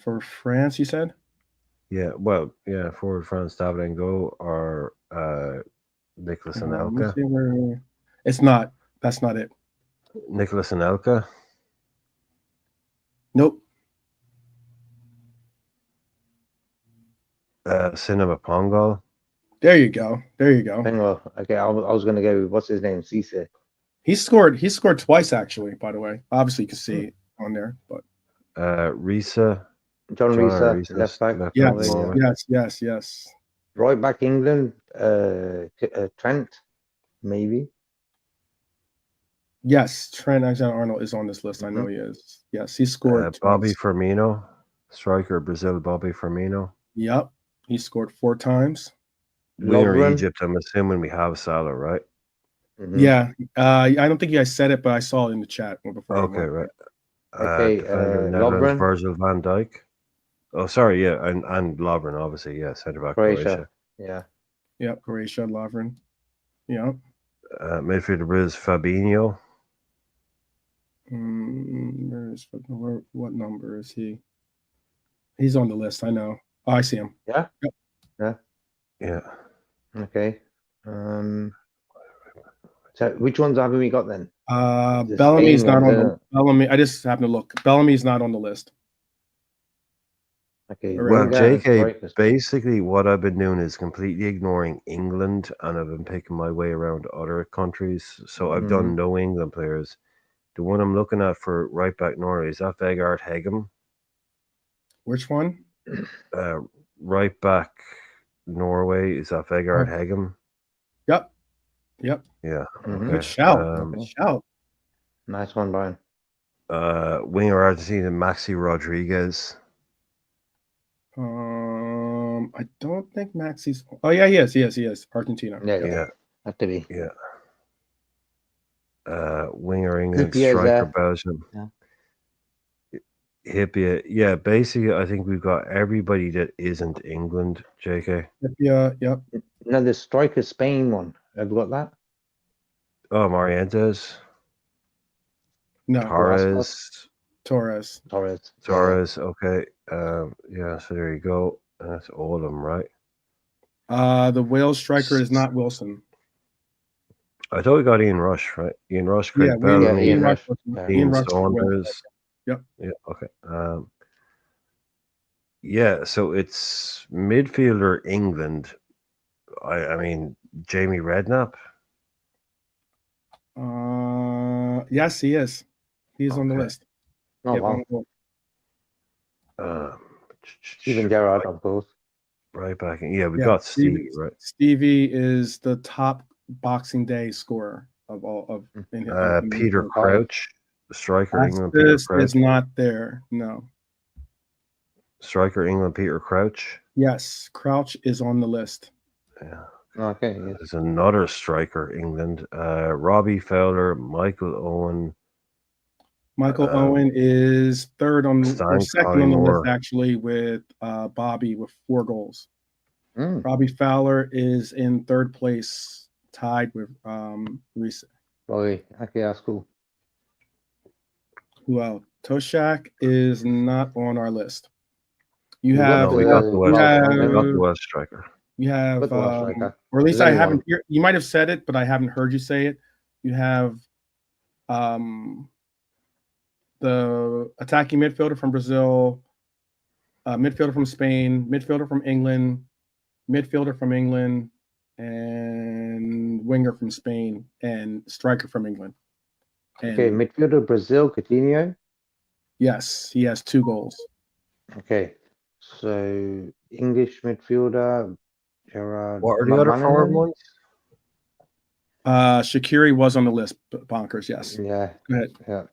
For France, you said? Yeah, well, yeah, forward France, David Ngo or Nicholas Anelka. It's not. That's not it. Nicholas Anelka. Nope. Cinema Pongal. There you go. Pongal. Okay, I was gonna go with what's his name? Cisse. He scored twice actually, by the way. Obviously you can see it on there, but Risa. John Risa, left back. Yes. Right back England, Trent, maybe. Yes, Trent Alexander-Arnold is on this list. I know he is. Yes, he scored. Bobby Firmino, striker Brazil. Bobby Firmino. Yep, he scored 4 times. Winner Egypt. I'm assuming we have Salah, right? Mm-hmm. Yeah, I don't think you guys said it, but I saw it in the chat before. Okay, right. Okay, Netherlands, Virgil van Dijk. Oh, sorry, yeah, and Lovren, obviously, yeah, centre back Croatia. Yeah. Yep, Croatia, Lovren. Yeah. Midfielder Brazil, Fabinho. What number is he? He's on the list. I know. Oh, I see him. Yeah. Yep. Yeah. Okay. So which ones haven't we got then? Bellamy's not on the Bellamy. I just happened to look. Bellamy's not on the list. Okay. Well, JK, basically what I've been doing is completely ignoring England, and I've been picking my way around other countries. So I've done no England players. The one I'm looking at for right back Norway, is that Vegard Hegem? Which one? Right back Norway, is that Vegard Hegem? Yep. Yeah. Mm-hmm. Okay. Good shout. Nice one, Brian. Winger Argentina, Maxi Rodriguez. I don't think Maxi's. Oh yeah, he is. Argentina. Yeah. Have to be. Yeah. Winger England, Hippie is striker there. Belgium. Yeah. Hippie, yeah. Basically, I think we've got everybody that isn't England. JK. Yeah, yep. No, the striker Spain one. Have you got that? Oh, Morientes, No, Torres. Torres. Torres. Torres, okay. Yeah, so there you go. That's all of them, right? The Wales striker is not Wilson. I thought we got Ian Rush, right? Ian Rush, Yeah, Craig Bellamy, Ian Rush. Rush. Ian Ian Rush is the Wales Saunders. striker. Yep. Yeah, okay. Yeah, so it's midfielder England. I mean, Jamie Redknapp. Yes, he is. He's on the Okay. list. Oh, Yep, wow. on the list. Steven Gerrard, of course. Right back in. Yeah, we Yeah, got Stevie, right? Stevie is the top Boxing Day scorer of all of. Peter in- Crouch, striker England. Peter This Crouch. is not there. No. Striker England. Peter Crouch. Yes, Crouch is on the list. Yeah. Okay. Yes. There's another striker England. Robbie Fowler, Michael Owen. Michael Owen is third on or Stan second on the list, Collymore. actually, with Bobby with 4 goals. Mm. Robbie Fowler is in third place, tied with Reese. Sorry. Okay, that's cool. Who else? Toshak is not on our list. You We have got we got the you West. have We got the West striker. you have Got the West striker. or at least There's I only haven't one. hear, you might have said it, but I haven't heard you say it. You have the attacking midfielder from Brazil, midfielder from Spain, midfielder from England, and winger from Spain, and striker from England. And Okay, midfielder Brazil, Coutinho. yes, he has 2 goals. Okay, so English midfielder Gerrard. What are the other foreign ones? Shaqiri was on the list, Bonkers, yes. Yeah. Go ahead. Yeah.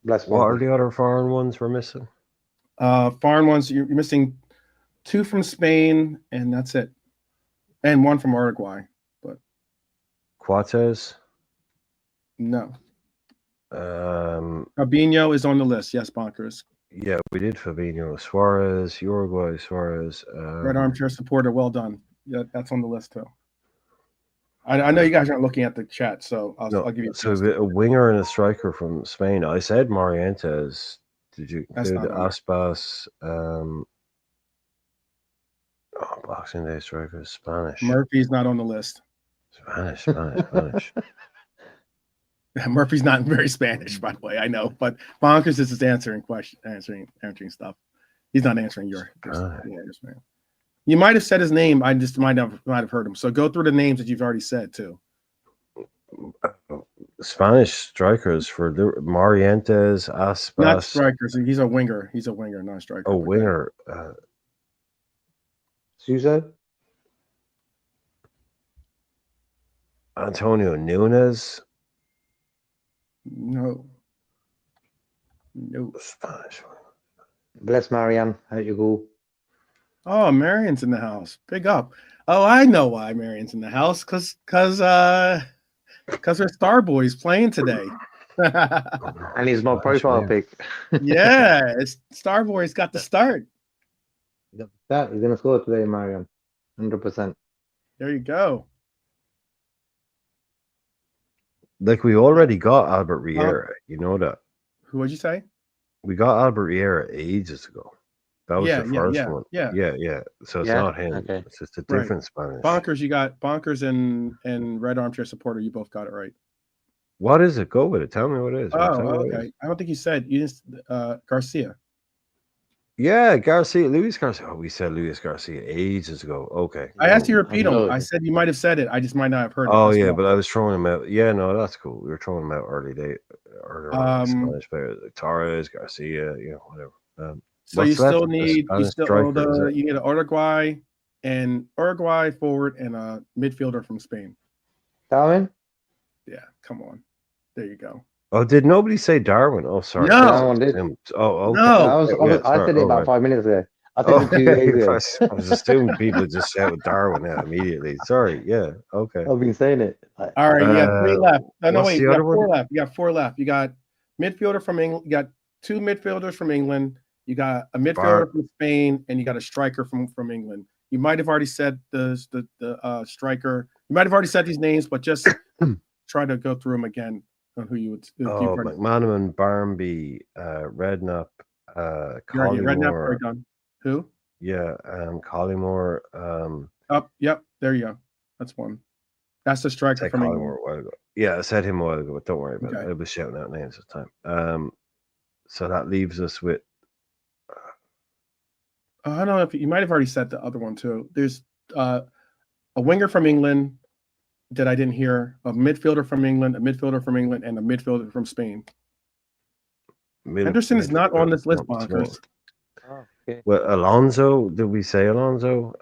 Bless What are Monkey. the other foreign ones we're missing? Foreign ones, you're missing 2 from Spain, and that's it. And 1 from Uruguay, but Quates. no. Um, Fabinho is on the list, yes, Bonkers. yeah, we did Fabinho, Suarez, Uruguay, Suarez. Red armchair supporter, well done. Yeah, that's on the list too. I know you guys aren't looking at the chat, so I'll give you a So chance. a winger and a striker from Spain. I said Morientes. Did you That's include not on Aspas? Boxing Day striker, Spanish. Murphy's not on the list. Spanish. Murphy's not very Spanish, by the way. I know, but Bonkers is just answering stuff. He's not answering your man. You might have said his name. I just might have heard him. So go through the names that you've already said too. Spanish strikers for Morientes, Aspas. Not strikers. He's a winger. He's a winger, not a striker. Oh, winger. Suso? Antonio Nunes. No. Spanish. Bless Marianne. Out you go. Oh, Marion's in the house. Big up. Oh, I know why Marion's in the house. Cause their Star Boys playing today. And he's my profile pic. Yeah, Star Boys got the start. That he's gonna score today, Marianne. 100%. There you go. Like we already got Albert Riera. You know that. Who would you say? We got Albert Riera ages ago. That was the first one. Yeah. So it's Yeah? not him. Okay. It's just a different Spanish. Bonkers, you got Bonkers and Red Armchair Supporter. You both got it right. What is it? Go with it. Tell me what it is. Oh, okay. I don't think you said Garcia. Yeah, Luis Garcia. Oh, we said Luis Garcia ages ago. Okay. I asked you to repeat know. them. I said you might have said it. I just might not have heard it. Oh That's yeah, why. but I was throwing him out. Yeah, no, that's cool. We were throwing him out earlier on Spanish players like Torres, Garcia, whatever. So you what's left? still The need Spanish striker, is it? you need an Uruguay forward and a midfielder from Spain. Darwin? Yeah, come on. There you go. Oh, did nobody say Darwin? Oh, sorry. No. No one did. Oh, okay. No. I said it about 5 minutes ago. I think the 2 days ago. I was assuming people just shout Darwin out immediately. Sorry, yeah, okay. I've been saying it. All right, you got 3 left. No, what's wait, the you got other 4 one? left. You got 4 left. You got midfielder from England. You got 2 midfielders from England. You got a midfielder from Spain, and you got a striker from England. You might have already said the striker. You might have already said these names, but just try to go through them again on who you would. Oh, McManaman, Barmby, Redknapp, Redknapp, Collymore. done. Who? Yeah, Collymore. Yep, there you go. That's one. That's the striker from England. Collymore a while ago. Yeah, I said him a while ago, but don't worry about Okay. it. I was shouting out names at the time. So that leaves us with. I don't know if you might have already said the other one too. There's a winger from England that I didn't hear, a midfielder from England, and a midfielder from Spain. Henderson is not on this list, Bonkers. Oh, okay. Well, Alonso, did we say Alonso?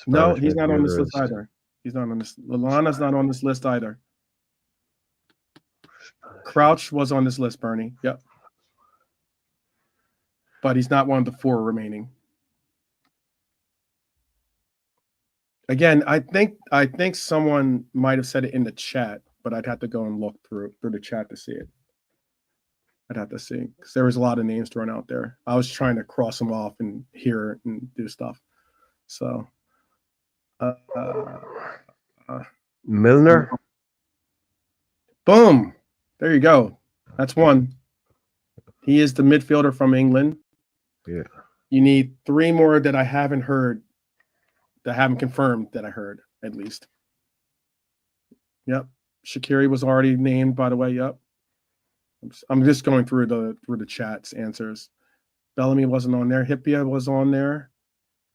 No, he's not on this list either. He's not on this. Lallana's not on this list either. Crouch was on this list, Bernie. Yep. But he's not one of the 4 remaining. Again, I think someone might have said it in the chat, but I'd have to go and look through the chat to see it. I'd have to see because there was a lot of names thrown out there. I was trying to cross them off and hear and do stuff. So, Milner. Boom! There you go. That's one. He is the midfielder from England. Yeah. You need 3 more that I haven't heard, that I haven't confirmed that I heard at least. Yep. Shaqiri was already named, by the way. Yep. I'm just going through the chat's answers. Bellamy wasn't on there. Hippia was on there,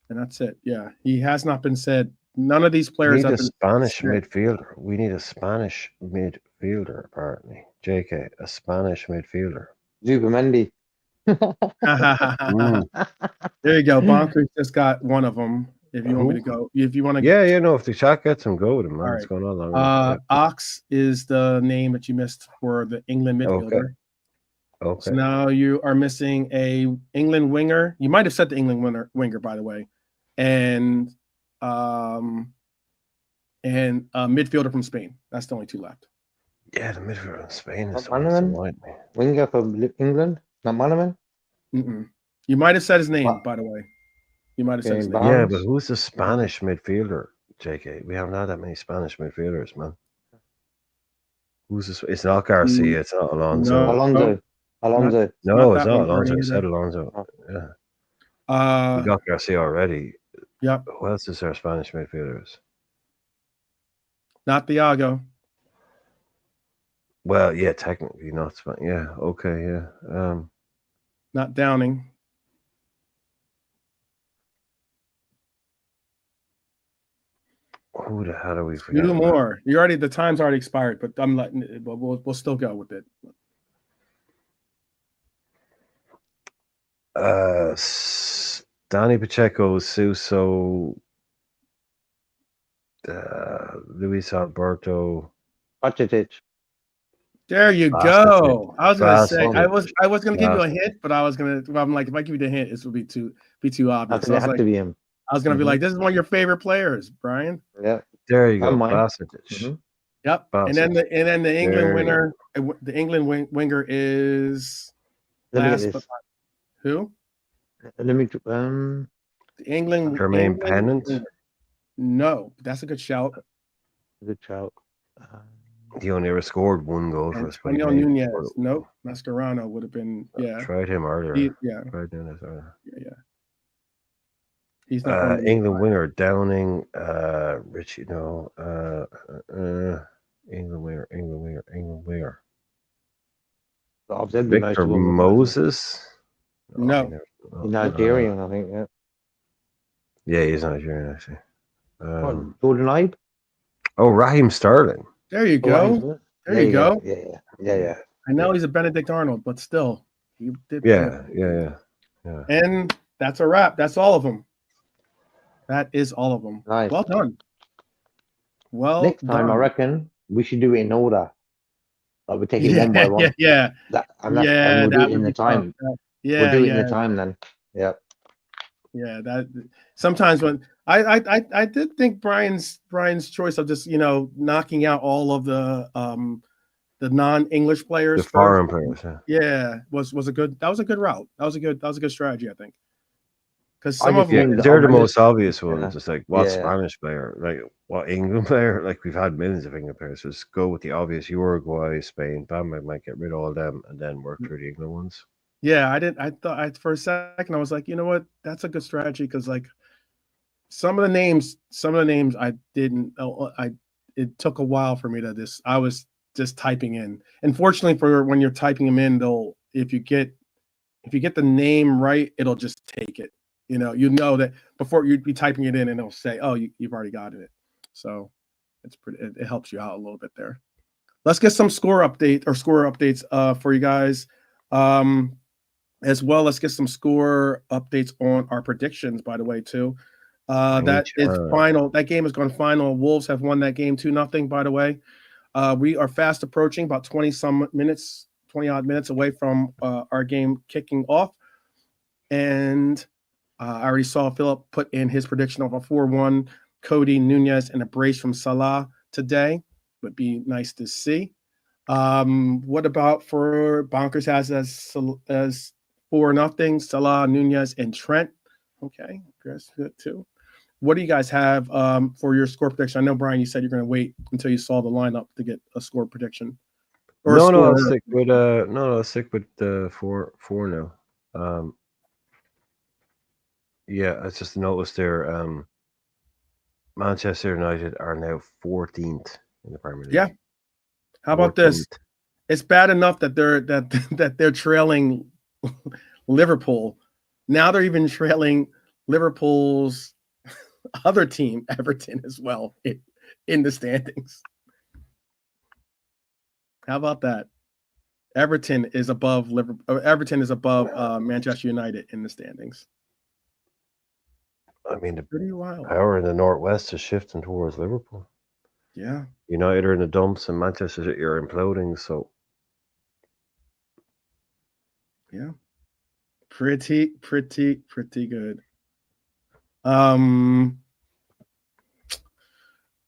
and that's it. Yeah, he has not been said. None of these players. We need a Spanish midfielder. We need a Spanish midfielder. Apparently, JK, a Spanish midfielder. Zubimendi. There you go. Bonkers just got one of them. If you want me to go, if you want to, yeah, no. If the chat gets him, go with him, man. All It's right. going on long. Ox is the name that you missed for the England midfielder. Okay. So now you are missing a England winger. You might have said the England winger, by the way, and a midfielder from Spain. That's the only 2 left. Yeah, the midfielder from Spain is McManaman? Winger from England? Not McManaman? You might have said his name, by the way. You might have said his name. Yeah, but who's the Spanish midfielder, JK? We haven't had that many Spanish midfielders, man. Who's this? It's not Garcia. It's not Alonso. Alonso. No, it's not Alonso. I said Alonso. Yeah. We got Garcia already. Yep. Who else is our Spanish midfielders? Not Thiago. Well, yeah, technically not Spanish. Yeah, okay, yeah. Not Downing. Who the hell are we forgetting? 2 more. The time's already expired, but I'm letting it, but we'll still go with it. Danny Pacheco, Suso, Luis Alberto, Pacetic. There you go. I was gonna say I was gonna give you a Bastard. hint, but I'm like, if I give you the hint, this would be too obvious. I have to be him. I was gonna be like, this is one of your favorite players, Brian. Yeah. There you go, mine. Pacetic. Yep. And then the England There winner, the England winger is Let me get this. who? Let me. The England Jermaine Pennant. No, that's a good shout. Good shout. He only ever scored 1 goal for us. but he Antonio made- Nunez. Nope. Mascherano would have been. Yeah. Tried him earlier. Tried doing this earlier. Yeah. He's not England winger Downing, Richie. No, England winger. Victor Moses. No. Nigerian, I think. Yeah. Yeah, he's Nigerian actually. Jordan Ibe. Oh, Raheem Sterling. There you go. There you go. Yeah. I know he's a Benedict Arnold, but still, he did. Yeah. And that's a wrap. That's all of them. That is all of them. Nice. Well done. Well, next time I reckon we should do it in order. Like we take it one by one. Yeah. And we'll do it in the time. Yeah. We'll do it in the time then. Yeah. Yeah, that sometimes when I did think Brian's choice of just knocking out all of the non-English The players first. foreign players, yeah. Yeah, was a good route. That was a good strategy, I think. Because I some of just them, Yeah, think 'cause the they're the obvious. most obvious Yeah. ones. It's like what Yeah. Spanish player, like what England player. Like we've had millions of England players. So just go with the obvious: Uruguay, Spain. Bam, I might get rid of all them and then work through the England ones. yeah, I didn't. I thought for a second I was like, you know what, that's a good strategy because like some of the names I didn't. It took a while for me to just. I was just typing in. And fortunately, for when you're typing them in, they'll if you get the name right, it'll just take it. You know that before you'd be typing it in, and it'll say, "Oh, you've already gotten it." So it's pretty. It helps you out a little bit there. Let's get some score updates for you guys. As well, let's get some score updates on our predictions, by the way, too. That is Anytime. final. That game is going final. Wolves have won that game 2-0, by the way. We are fast approaching about 20 odd minutes away from our game kicking off. And I already saw Philip put in his prediction of a 4-1 Cody Nunez and a brace from Salah today. Would be nice to see. What about for Bonkers has as 4-0 Salah, Nunez, and Trent? Okay, that's good too. What do you guys have for your score prediction? I know, Brian, you said you're going to wait until you saw the lineup to get a score prediction. Or No, a no, I'll score. stick with I'll stick with the 4 now. Yeah, I just noticed there. Manchester United are now 14th in the Premier League. Yeah. How about this? 14th. It's bad enough that they're trailing Liverpool. Now they're even trailing Liverpool's other team, Everton, as well in the standings. How about that? Everton is above Liverpool. Everton is above Manchester United in the standings. I mean, the Pretty wild. power in the northwest is shifting towards Liverpool. Yeah. United are in the dumps, and Manchester City are imploding. So Yeah. Pretty good.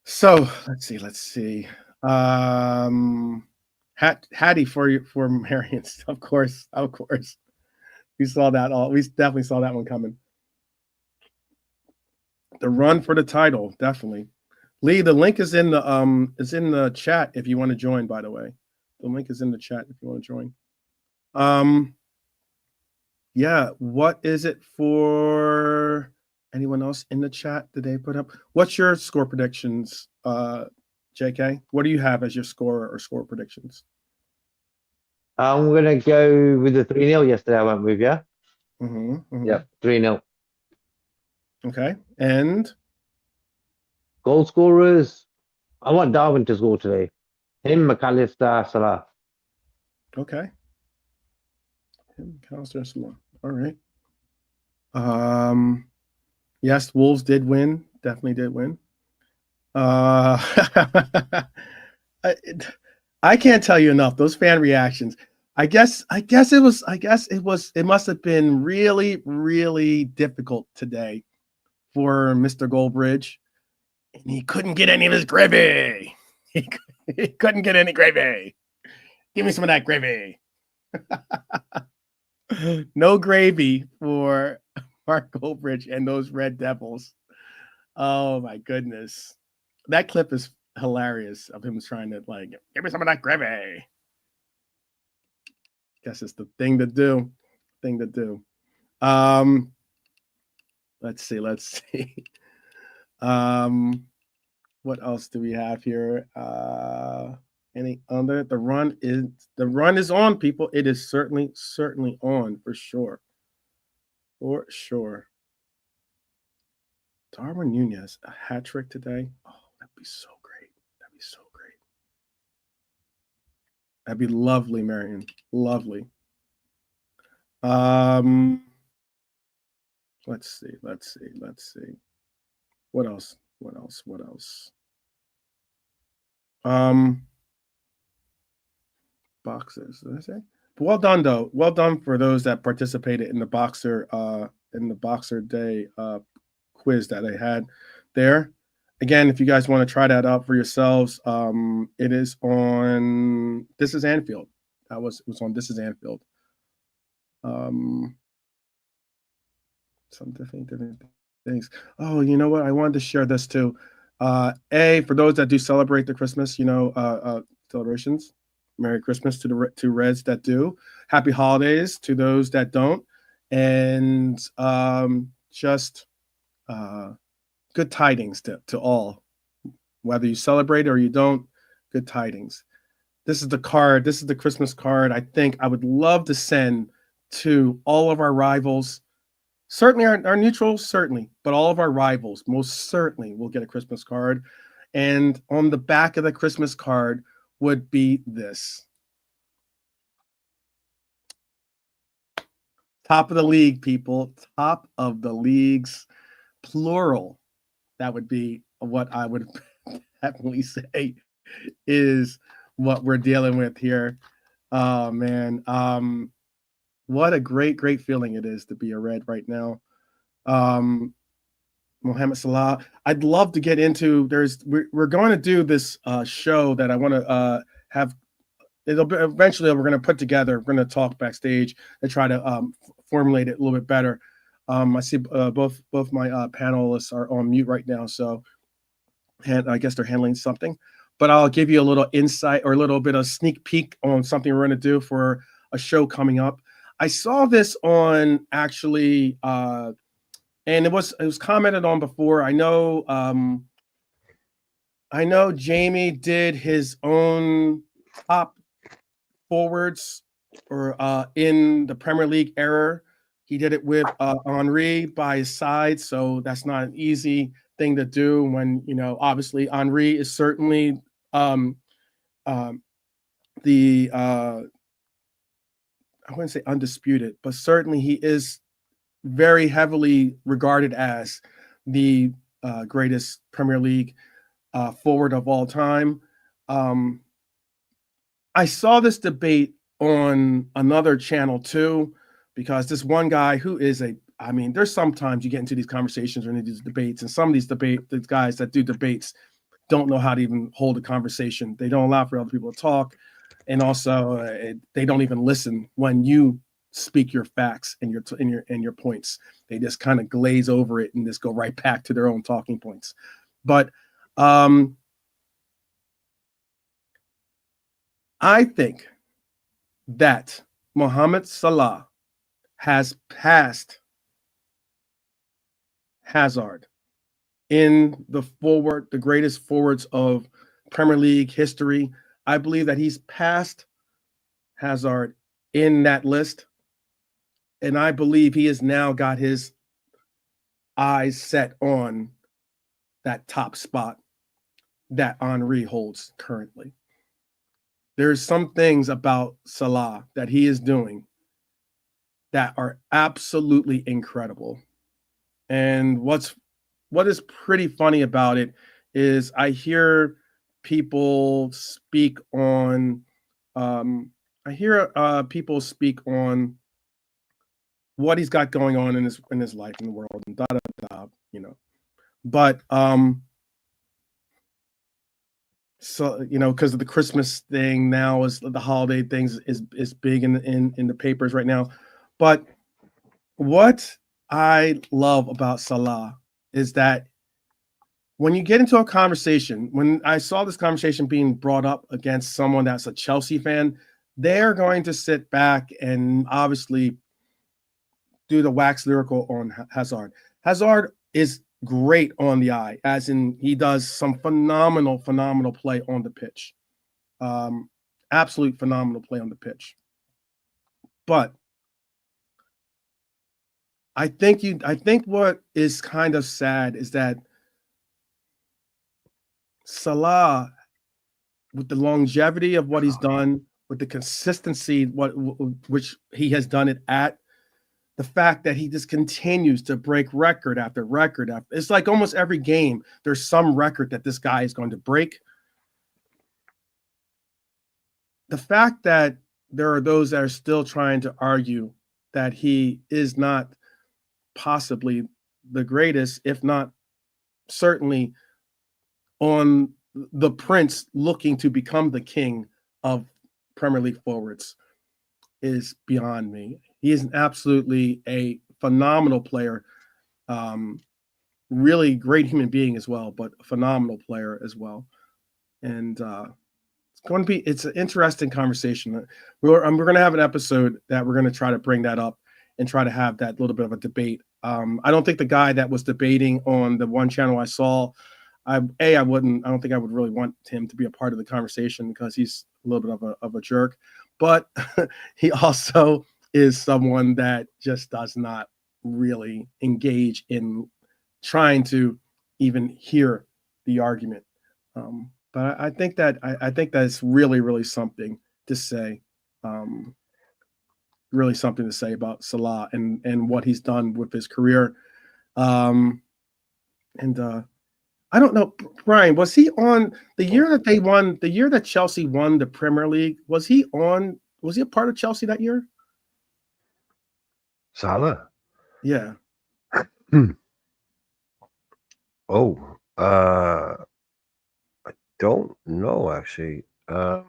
So let's see. Hattie for Marians, of course. We saw that we definitely saw that one coming. The run for the title, definitely. Lee, the link is in the chat if you want to join, by the way. The link is in the chat if you want to join. Yeah, what is it for anyone else in the chat? Did they put up? What's your score predictions, JK? What do you have as your score or score predictions? I'm gonna go with the 3-0 yesterday. I went with, yeah. Yep, 3-0. Okay, and Goal scorers. I want Darwin to score today. Him, McAllister, Salah. okay. All right. Yes, Wolves did win. Definitely did win. I can't tell you enough. Those fan reactions. It must have been really, really difficult today for Mr. Goldbridge. And he couldn't get any of his gravy. He couldn't get any gravy. Give me some of that gravy. No gravy for Mark Goldbridge and those Red Devils. Oh my goodness. That clip is hilarious of him trying to give me some of that gravy. Guess it's the thing to do. Let's see. What else do we have here? Any other? The run is on, people. It is certainly on for sure. For sure. Darwin Nunez, a hat trick today. Oh, that'd be so great. That'd be lovely, Marion. Lovely. Let's see. What else? Boxers, did I say? But well done, though. Well done for those that participated in the boxer in the Boxer Day quiz that I had there. Again, if you guys want to try that out for yourselves, it is on This Is Anfield. It was on This Is Anfield. Some different things. Oh, you know what? I wanted to share this too. For those that do celebrate the Christmas, celebrations. Merry Christmas to Reds that do. Happy holidays to those that don't, and just good tidings to all, whether you celebrate or you don't. Good tidings. This is the card. This is the Christmas card. I think I would love to send to all of our rivals. Certainly our neutrals, certainly, but all of our rivals most certainly will get a Christmas card. And on the back of the Christmas card would be this. Top of the league, people. Top of the leagues, plural. That would be what I would definitely say is what we're dealing with here. Oh, man. What a great feeling it is to be a Red right now. Mohamed Salah. I'd love to get into. We're going to do this show that I want to have. It'll be, eventually we're going to put together. We're going to talk backstage and try to formulate it a little bit better. I see both my panelists are on mute right now, so I guess they're handling something. But I'll give you a little insight or a little bit of sneak peek on something we're going to do for a show coming up. I saw this on actually, and it was commented on before. I know Jamie did his own top forwards or in the Premier League era. He did it with Henry by his side, so that's not an easy thing to do when, obviously Henry is certainly the I wouldn't say undisputed, but certainly he is very heavily regarded as the greatest Premier League forward of all time. I saw this debate on another channel too, because this one guy who is there's sometimes you get into these conversations or into these debates, and some of these guys that do debates don't know how to even hold a conversation. They don't allow for other people to talk. And also they don't even listen when you speak your facts and your points. They just kind of glaze over it and just go right back to their own talking points. But I think that Mohamed Salah has passed Hazard in the greatest forwards of Premier League history. I believe that he's passed Hazard in that list. And I believe he has now got his eyes set on that top spot that Henry holds currently. There's some things about Salah that he is doing that are absolutely incredible. And what is pretty funny about it is I hear people speak on people speak on what he's got going on in his life in the world and but so because of the Christmas thing now, is the holiday things is big in the papers right now. But what I love about Salah is that when you get into a conversation, when I saw this conversation being brought up against someone that's a Chelsea fan, they're going to sit back and obviously do the wax lyrical on Hazard. Hazard is great on the eye, as in he does some phenomenal play on the pitch. Absolute phenomenal play on the pitch. But I think what is kind of sad is that Salah, with the longevity of what he's done, with the consistency which he has done it at, the fact that he just continues to break record after record after, it's like almost every game there's some record that this guy is going to break. The fact that there are those that are still trying to argue that he is not possibly the greatest, if not certainly on the prince looking to become the king of Premier League forwards, is beyond me. He is absolutely a phenomenal player. Really great human being as well, but a phenomenal player as well. And it's an interesting conversation. We're going to have an episode that we're going to try to bring that up and try to have that little bit of a debate. I don't think the guy that was debating on the one channel I saw, I don't think I would really want him to be a part of the conversation because he's a little bit of a jerk, but he also is someone that just does not really engage in trying to even hear the argument. But I think that's really, really something to say. Really something to say about Salah and what he's done with his career. I don't know, Brian, was he on the year that they won, the year that Chelsea won the Premier League? Was he a part of Chelsea that year? Salah? Yeah. Oh, I don't know actually. I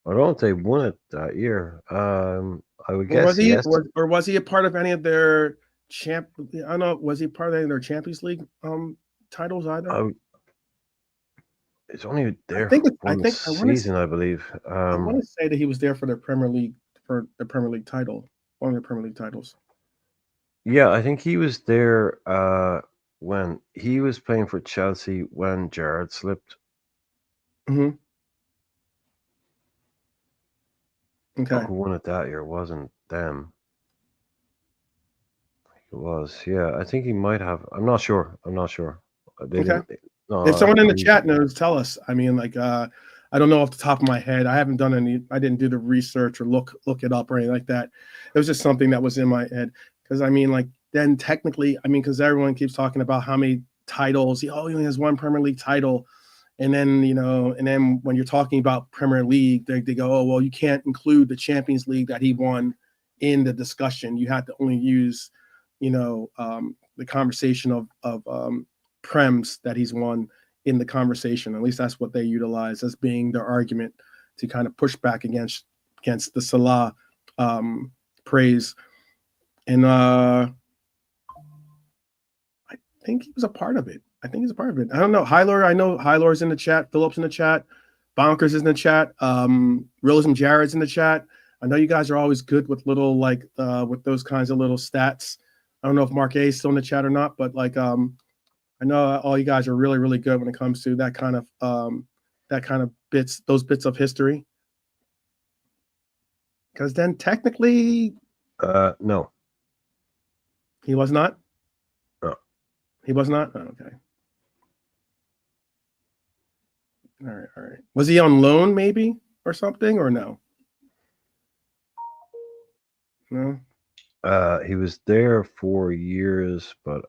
don't think they won it that year. I would guess yes. Or was he a part of any of their I don't know. Was he part of any of their Champions League titles either? It's only there for one season, I believe. I want to say that he was there for the Premier League title, one of the Premier League titles. Yeah, I think he was there when he was playing for Chelsea when Gerrard slipped. Mm-hmm. Okay. Who won it that year? It wasn't them. It was, yeah. I think he might have. I'm not sure. Okay. If someone in the chat knows, tell us. I mean, like, I don't know off the top of my head. I didn't do the research or look it up or anything like that. It was just something that was in my head. Because I mean, like, then technically, because everyone keeps talking about how many titles. He only has one Premier League title. And then, when you're talking about Premier League, they go, oh, well, you can't include the Champions League that he won in the discussion. You have to only use, the conversation of Prems that he's won in the conversation. At least that's what they utilize as being their argument to kind of push back against the Salah praise. And I think he was a part of it. I don't know. I know Hylor's in the chat. Phillips in the chat. Bonkers is in the chat. Realism Jared's in the chat. I know you guys are always good with little with those kinds of little stats. I don't know if Mark A is still in the chat or not, but I know all you guys are really, really good when it comes to that kind of bits, those bits of history. Because then technically, no, he was not. No, he was not. Oh, okay. All right. Was he on loan maybe or something or no? No. He was there for years, but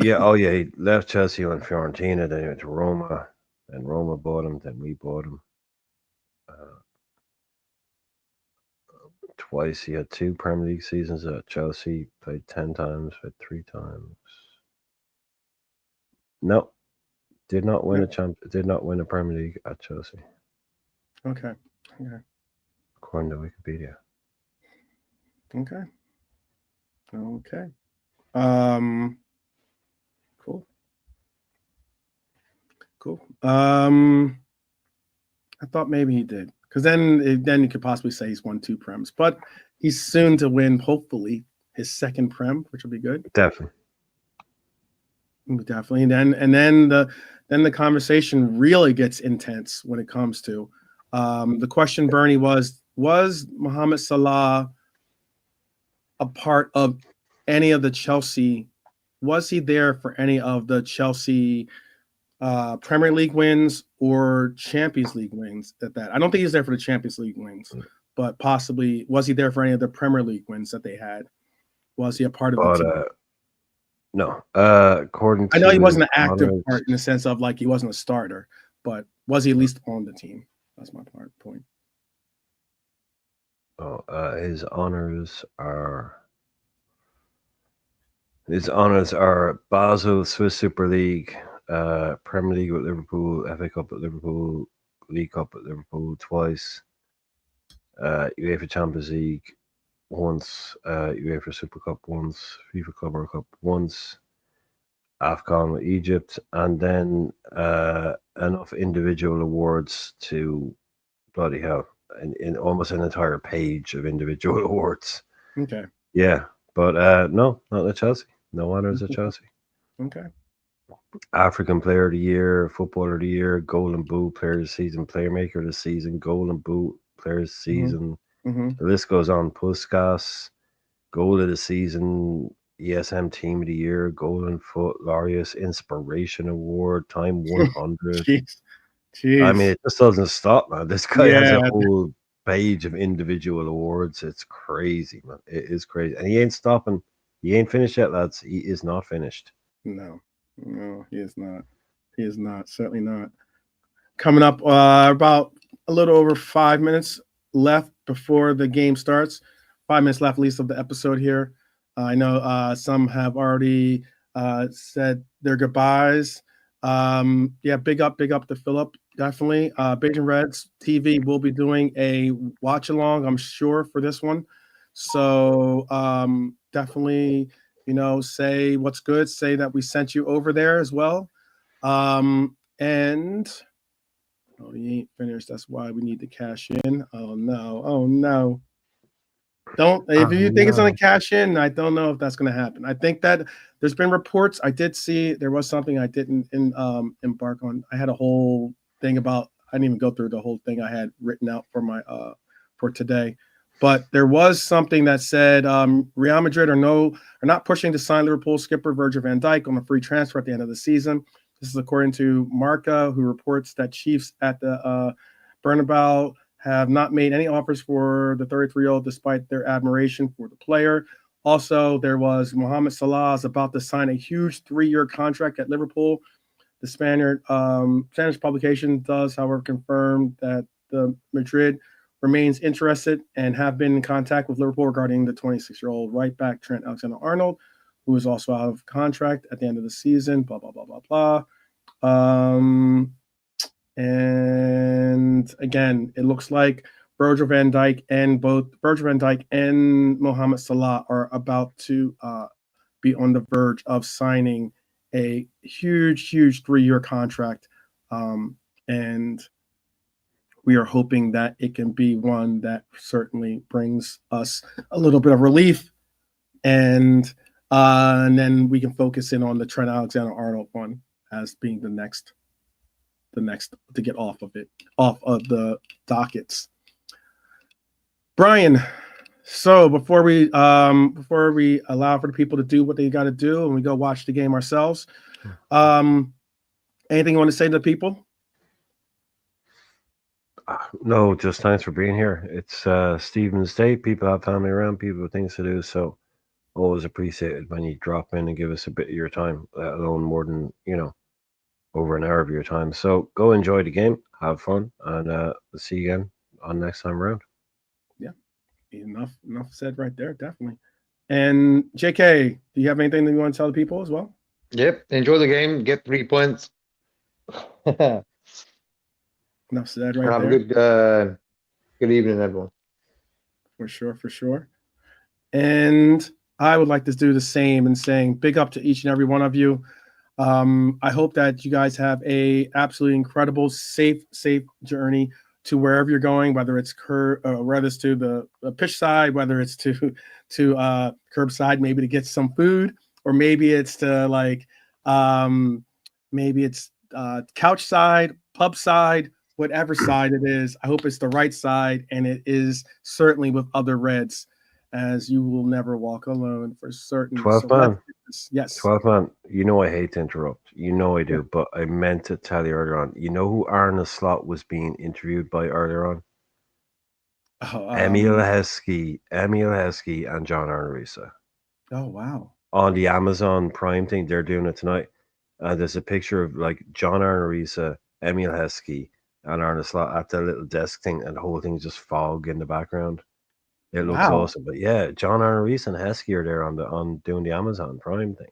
yeah. Oh yeah, he left Chelsea on Fiorentina, then he went to Roma, and Roma bought him. Then we bought him. Twice. He had 2 Premier League seasons at Chelsea. Played 10 times. Played 3 times. No, did not win Did not win a Premier League at Chelsea. Okay. According to Wikipedia. Okay. Cool. I thought maybe he did, because then you could possibly say he's won 2 Prems, but he's soon to win, hopefully, his second Prem, which will be good. Definitely. And then the conversation really gets intense when it comes to the question. Bernie, was Mohamed Salah a part of any of the Chelsea? Was he there for any of the Chelsea Premier League wins or Champions League wins at that? I don't think he's there for the Champions League wins, but possibly was he there for any of the Premier League wins that they had? Was he a part of the team? No. According to I know he wasn't an active part in the sense of like he wasn't a starter, but Was he at least on the team? That's my point. Oh, his honors are Basel, Swiss Super League, Premier League with Liverpool, FA Cup at Liverpool, League Cup at Liverpool twice, UEFA Champions League once, UEFA Super Cup once, FIFA Club World Cup once, AFCON with Egypt, and then enough individual awards to bloody hell, in almost an entire page of individual awards. Okay. Yeah, but no, not at Chelsea. No honors at Chelsea. Okay. African Player of the Year, Footballer of the Year, Golden Boot, Player of the Season, Playmaker of the Season, Golden Boot, Player of the Season. Mm-hmm. The list goes on. Puskas, Goal of the Season, ESM Team of the Year, Golden Foot, Laureus, Inspiration Award, Time 100. Jeez. I mean, it just doesn't stop, man. This guy has a Yeah. whole page of individual awards. It's crazy, man. It is crazy. And he ain't stopping. He ain't finished yet, lads. He is not finished. No, he is not. He is not. Certainly not. Coming up, about a little over 5 minutes left before the game starts. 5 minutes left, at least, of the episode here. I know some have already said their goodbyes. Yeah, big up to Philip. Definitely. Beige and Reds TV will be doing a watch along, I'm sure, for this one. So definitely, say what's good. Say that we sent you over there as well. And he ain't finished. That's why we need to cash in. Oh no. Don't, if you think it's going to cash in, I don't know if that's going to happen. I think that there's been reports. I did see there was something I didn't embark on. I had a whole thing about, I didn't even go through the whole thing I had written out for my for today. But there was something that said Real Madrid are not pushing to sign Liverpool skipper Virgil van Dijk on a free transfer at the end of the season. This is according to Marca, who reports that Chiefs at the Bernabeu have not made any offers for the 33-year-old despite their admiration for the player. Also, there was Mohamed Salah is about to sign a huge 3-year contract at Liverpool. The Spanish publication does, however, confirm that the Madrid remains interested and have been in contact with Liverpool regarding the 26-year-old right back Trent Alexander-Arnold, who is also out of contract at the end of the season, blah, blah, blah, blah, blah. And again, it looks like Virgil van Dijk and Mohamed Salah are about to be on the verge of signing a huge 3-year contract. And we are hoping that it can be one that certainly brings us a little bit of relief. And then we can focus in on the Trent Alexander-Arnold one as being the next to get off of the dockets. Brian, so before we allow for the people to do what they got to do and we go watch the game ourselves, anything you want to say to the people? No, just thanks for being here. It's Stephen's Day. People have family around, people have things to do, so always appreciated when you drop in and give us a bit of your time, let alone more than, over an hour of your time. So go enjoy the game, have fun, and we'll see you again on next time around. Yeah, enough said right there, definitely. And JK, do you have anything that you want to tell the people as well? Yep, enjoy the game, get 3 points. Enough said right have there. A good evening, everyone. For sure. And I would like to do the same and saying big up to each and every one of you. I hope that you guys have a absolutely incredible, safe journey to wherever you're going, whether it's to the pitch side, whether it's to curbside, maybe to get some food, or maybe it's to couch side, pub side, whatever side it is. I hope it's the right side, and it is certainly with other Reds, as you will never walk alone for certain. 12 man. Yes. 12 man. I hate to interrupt. I do, but I meant to tell you earlier on. You know who Arne Slot was being interviewed by earlier on? Emil Heskey, and John Arnerisa. Oh, wow. On the Amazon Prime thing, they're doing it tonight. There's a picture of John Arnerisa, Emil Heskey, and are on the slot at the little desk thing, and the whole thing is just fog in the background. It looks Wow. awesome. But yeah, John Arne Reese and Heskey are there on doing the Amazon Prime thing.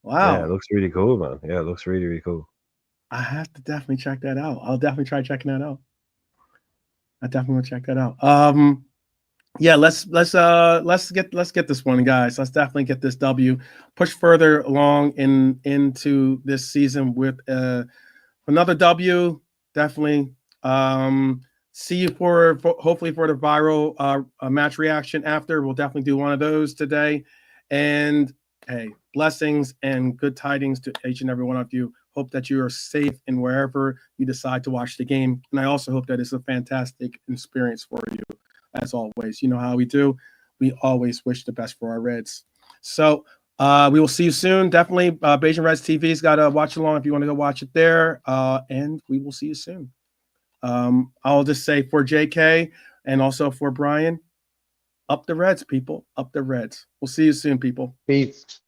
Yeah, Wow. it looks really cool, man. Yeah, it looks really, really cool. I have to definitely check that out. I'll definitely try checking that out. I definitely want to check that out. Yeah, let's get this one, guys. Let's definitely get this W. Push further along into this season with another W. Definitely. See you for hopefully for the viral match reaction after. We'll definitely do one of those today. And hey, blessings and good tidings to each and every one of you. Hope that you are safe in wherever you decide to watch the game. And I also hope that it's a fantastic experience for you. As always, you know how we do. We always wish the best for our Reds. So we will see you soon. Definitely, Beijing Reds TV's got a watch along if you want to go watch it there. And we will see you soon. I'll just say for JK and also for Brian, up the Reds, people. Up the Reds. We'll see you soon, people. Peace.